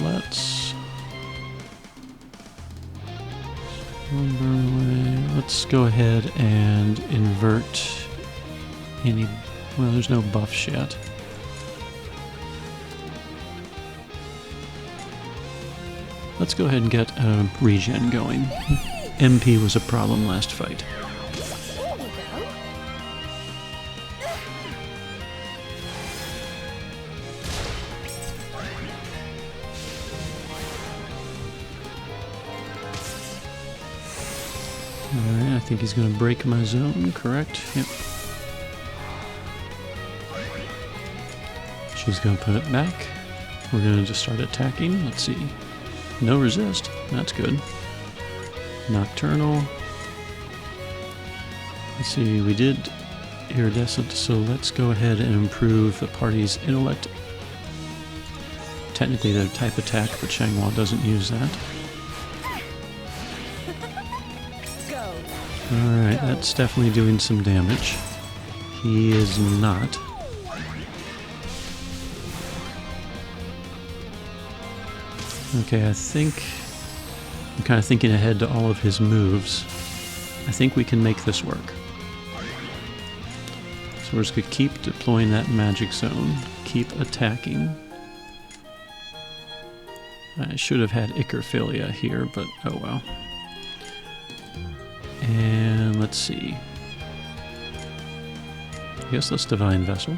let's go ahead and invert any. Well, there's no buffs yet. Let's go ahead and get a regen going. MP was a problem last fight. Alright, I think he's going to break my zone, correct? Yep. She's going to put it back. We're going to just start attacking. Let's see. No resist. That's good. Nocturnal. Let's see, we did Iridescent, so let's go ahead and improve the party's intellect. Technically they're type attack, but Xianhua doesn't use that. Alright, that's definitely doing some damage. He is not. Okay, I think I'm kind of thinking ahead to all of his moves. I think we can make this work. So we're just going to keep deploying that Magic Zone. Keep attacking. I should have had Ickerphilia here, but oh well. And let's see. I guess let's Divine Vessel.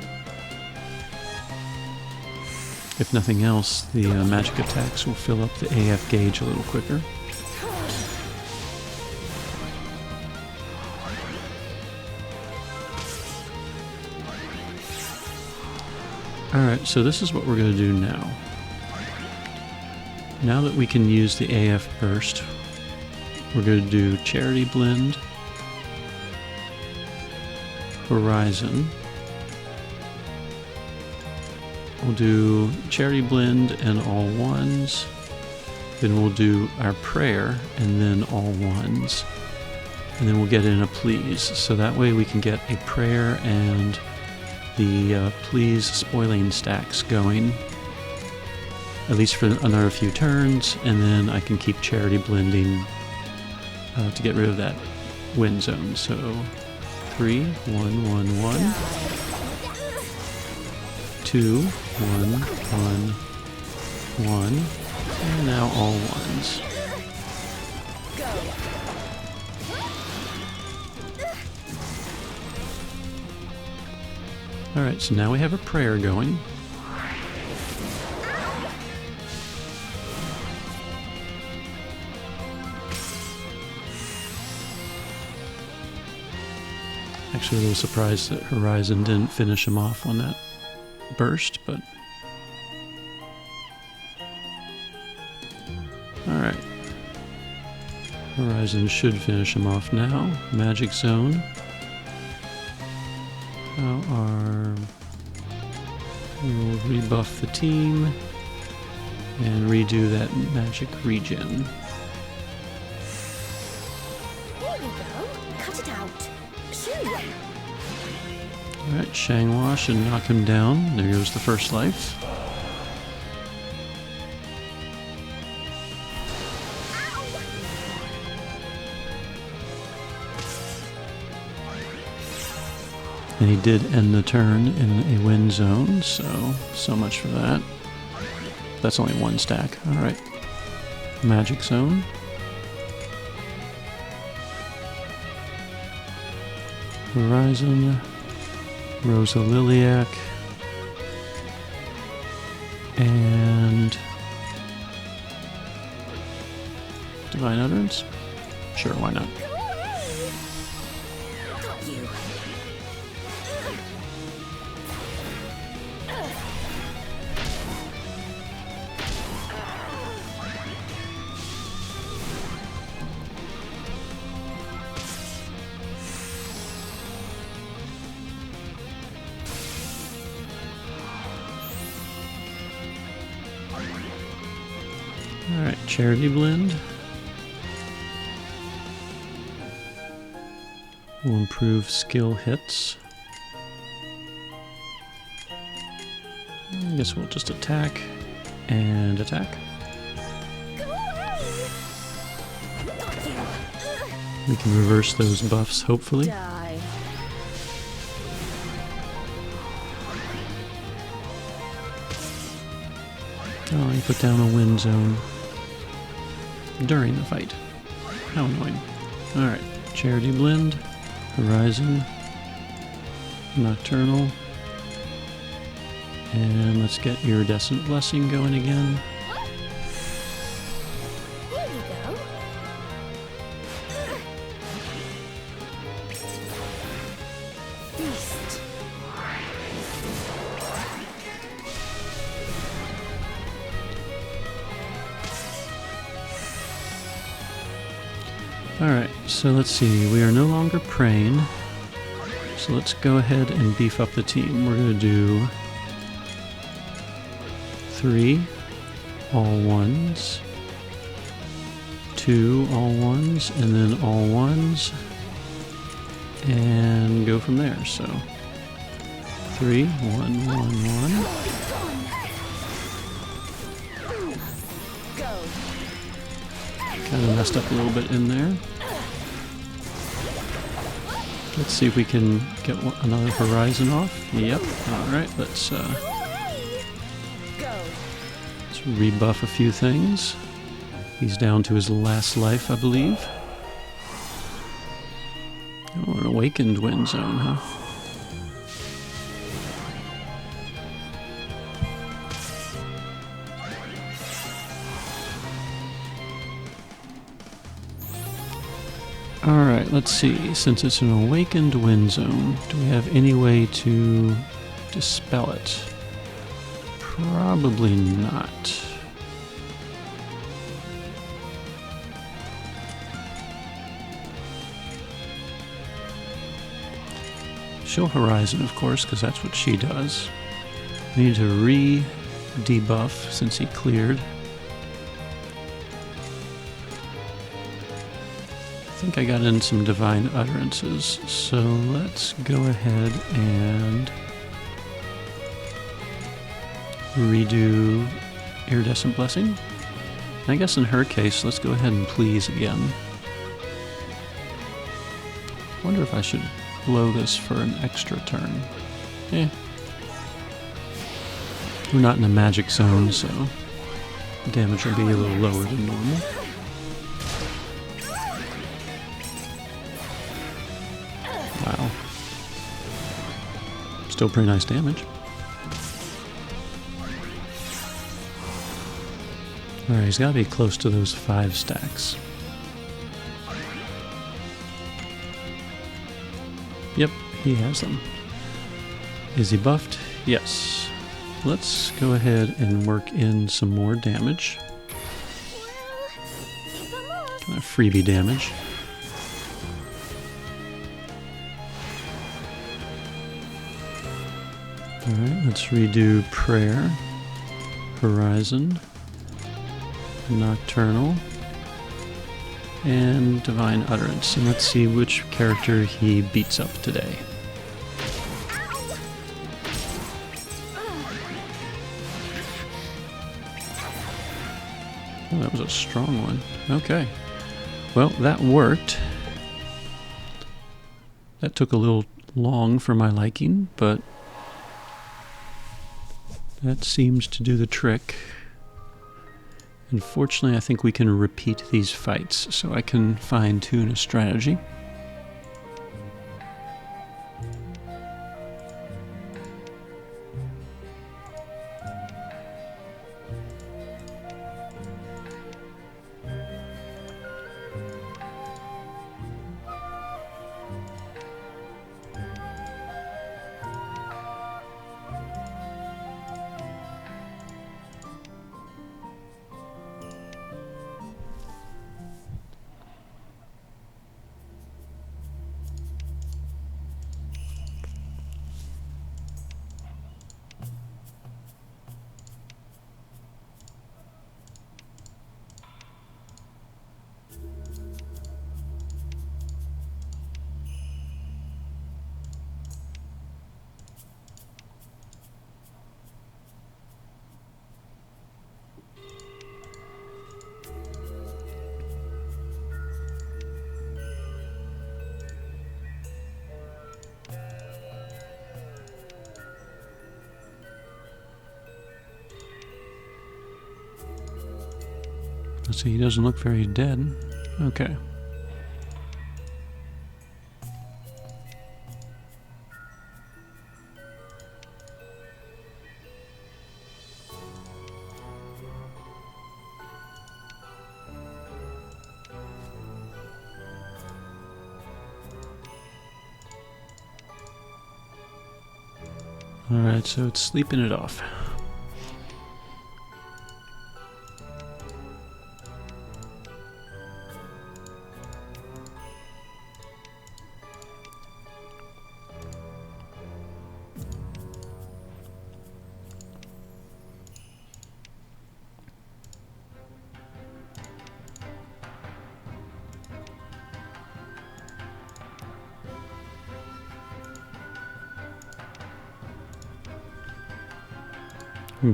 If nothing else, the magic attacks will fill up the AF gauge a little quicker. Alright, so this is what we're going to do now. Now that we can use the AF burst, we're going to do Charity Blend, Horizon. We'll do Charity Blend and all ones. Then we'll do our prayer and then all ones. And then we'll get in a please. So that way we can get a prayer and the please spoiling stacks going. At least for another few turns. And then I can keep Charity Blending to get rid of that wind zone. So 3, 1, 1, 1. 2, 1, 1, 1, and now all ones. Alright, so now we have a prayer going. Actually a little surprised that Horizon didn't finish him off on that burst, but alright. Horizon should finish him off now. Magic Zone. We'll rebuff the team and redo that magic regen. Here you go. Cut it out. Shoo. Alright, Xianhua should knock him down. There goes the first life. And he did end the turn in a win zone, so much for that. That's only one stack. Alright. Magic Zone. Horizon. Rosa Liliac. And Divine Utterance? Sure, why not? Got you. Alright, Charity Blend. Will improve skill hits. I guess we'll just attack and attack. Go away. Got you. We can reverse those buffs, hopefully. Die. Oh, he put down a win zone during the fight. How annoying. Alright, Charity Blend, Horizon, Nocturnal, and let's get Iridescent Blessing going again. Here you go. Feast. Alright, so let's see, we are no longer praying, so let's go ahead and beef up the team. We're going to do 3 all ones, 2 all ones, and then all ones, and go from there. So 3, 1, 1, 1. Go. Kind of messed up a little bit in there. Let's see if we can get another Horizon off. Yep. Alright, let's Go. rebuff a few things. He's down to his last life, I believe. Oh, an Awakened Wind Zone, huh? Alright, let's see. Since it's an Awakened Wind Zone, do we have any way to dispel it? Probably not. She'll Horizon, of course, because that's what she does. We need to re-debuff since he cleared. I think I got in some Divine Utterances, so let's go ahead and redo Iridescent Blessing. I guess in her case, let's go ahead and Please again. Wonder if I should blow this for an extra turn. We're not in a magic zone, so damage will be a little lower than normal. Wow. Still pretty nice damage. Alright, he's got to be close to those 5 stacks. Yep, he has them. Is he buffed? Yes. Let's go ahead and work in some more damage. Kind of freebie damage. Alright, let's redo Prayer, Horizon, Nocturnal, and Divine Utterance. And let's see which character he beats up today. Oh, that was a strong one. Okay. Well, that worked. That took a little long for my liking, but that seems to do the trick. Unfortunately, I think we can repeat these fights, so I can fine-tune a strategy. Let's see, he doesn't look very dead. Okay. Alright, so it's sleeping it off.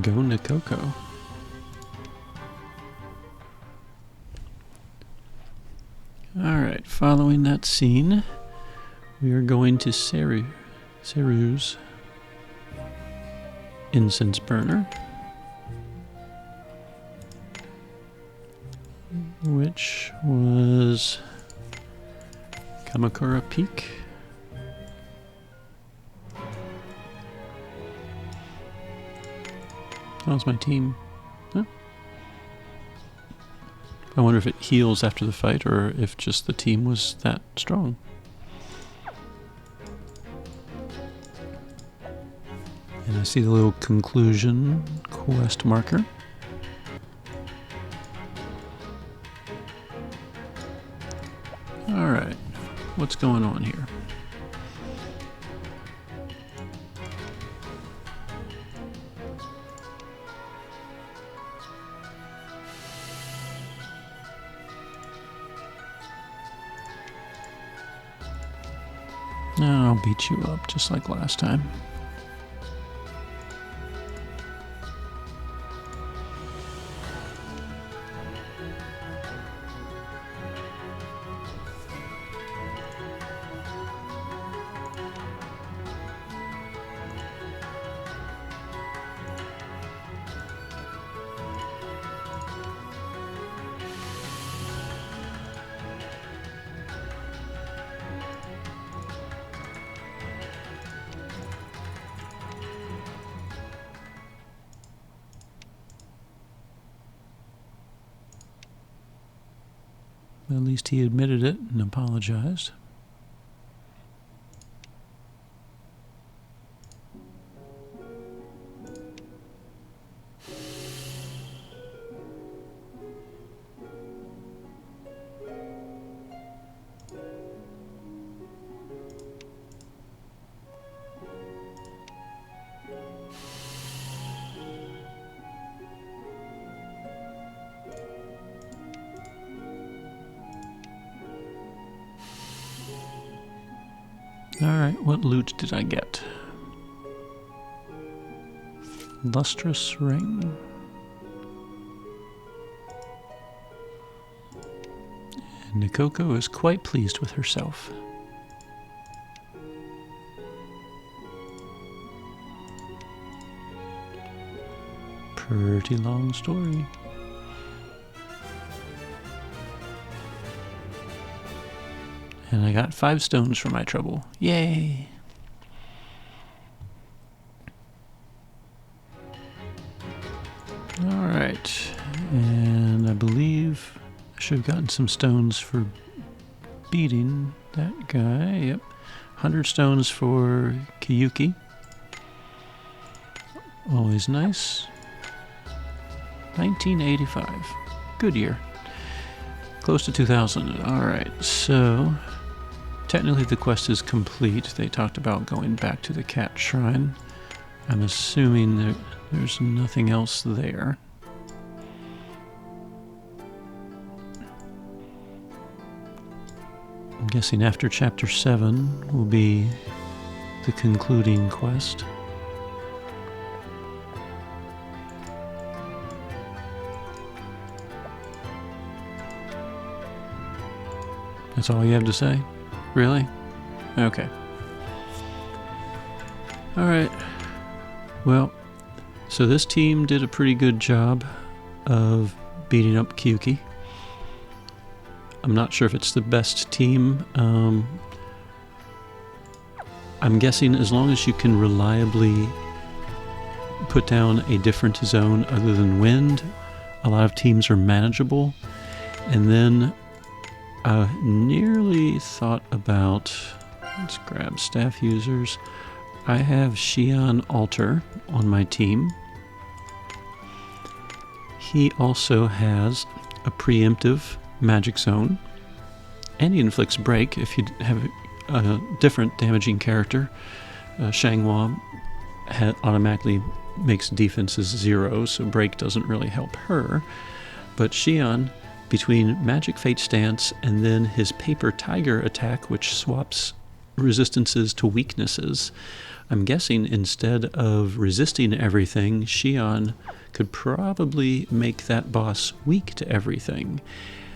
Go Nikoko. Alright, following that scene, we are going to Seru's incense burner, which was Kamakura Peak. Oh, it's my team. Huh? I wonder if it heals after the fight or if just the team was that strong. And I see the little conclusion quest marker. Alright, what's going on here? I'll beat you up just like last time. At least he admitted it and apologized. Alright, what loot did I get? Lustrous ring. And Nikoko is quite pleased with herself. Pretty long story. And I got 5 stones for my trouble. Yay! Alright, and I believe I should have gotten some stones for beating that guy. Yep, 100 stones for Kyuki. Always nice. 1985. Good year. Close to 2000. Alright, so technically the quest is complete. They talked about going back to the cat shrine. I'm assuming that there's nothing else there. I'm guessing after chapter 7 will be the concluding quest. That's all you have to say? Really? Okay. Alright. Well, so this team did a pretty good job of beating up Kyuki. I'm not sure if it's the best team. I'm guessing as long as you can reliably put down a different zone other than wind, a lot of teams are manageable. And then I nearly thought about, let's grab staff users. I have Xian Alter on my team. He also has a preemptive magic zone, and he inflicts break if you have a different damaging character. Xianhua automatically makes defenses 0, so break doesn't really help her. But Xian, between Magic Fate Stance and then his Paper Tiger attack, which swaps resistances to weaknesses, I'm guessing instead of resisting everything, Xian could probably make that boss weak to everything.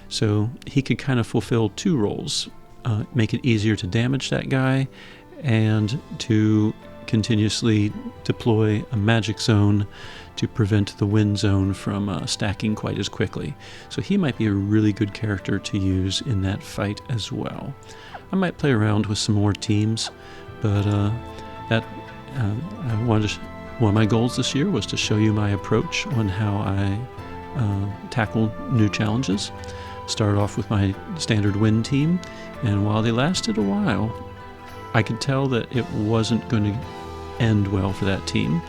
So he could kind of fulfill 2 roles, make it easier to damage that guy and to continuously deploy a magic zone to prevent the wind zone from stacking quite as quickly. So he might be a really good character to use in that fight as well. I might play around with some more teams, but one of my goals this year was to show you my approach on how I tackle new challenges. Started off with my standard wind team, and while they lasted a while, I could tell that it wasn't going to end well for that team.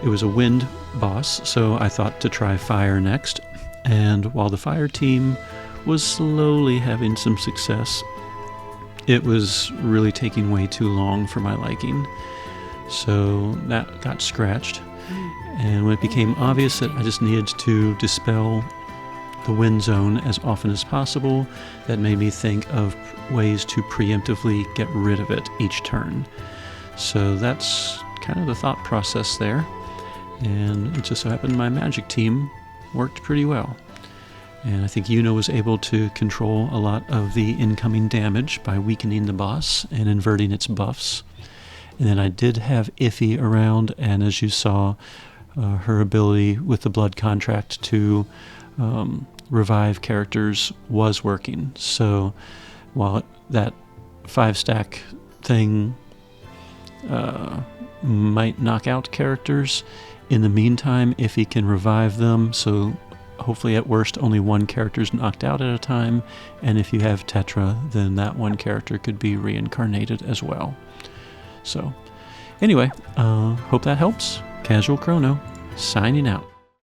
It was a wind boss, so I thought to try fire next, and while the fire team was slowly having some success, it was really taking way too long for my liking. So that got scratched, and when it became obvious that I just needed to dispel the wind zone as often as possible, that made me think of ways to preemptively get rid of it each turn. So that's kind of the thought process there, and it just so happened my magic team worked pretty well. And I think Yuno was able to control a lot of the incoming damage by weakening the boss and inverting its buffs. And then I did have Iffy around, and as you saw, her ability with the blood contract to revive characters was working. So while that 5-stack thing might knock out characters, in the meantime, Iffy can revive them, so hopefully at worst only one character is knocked out at a time, and if you have Tetra, then that one character could be reincarnated as well. So anyway, hope that helps. Casual Crono, signing out.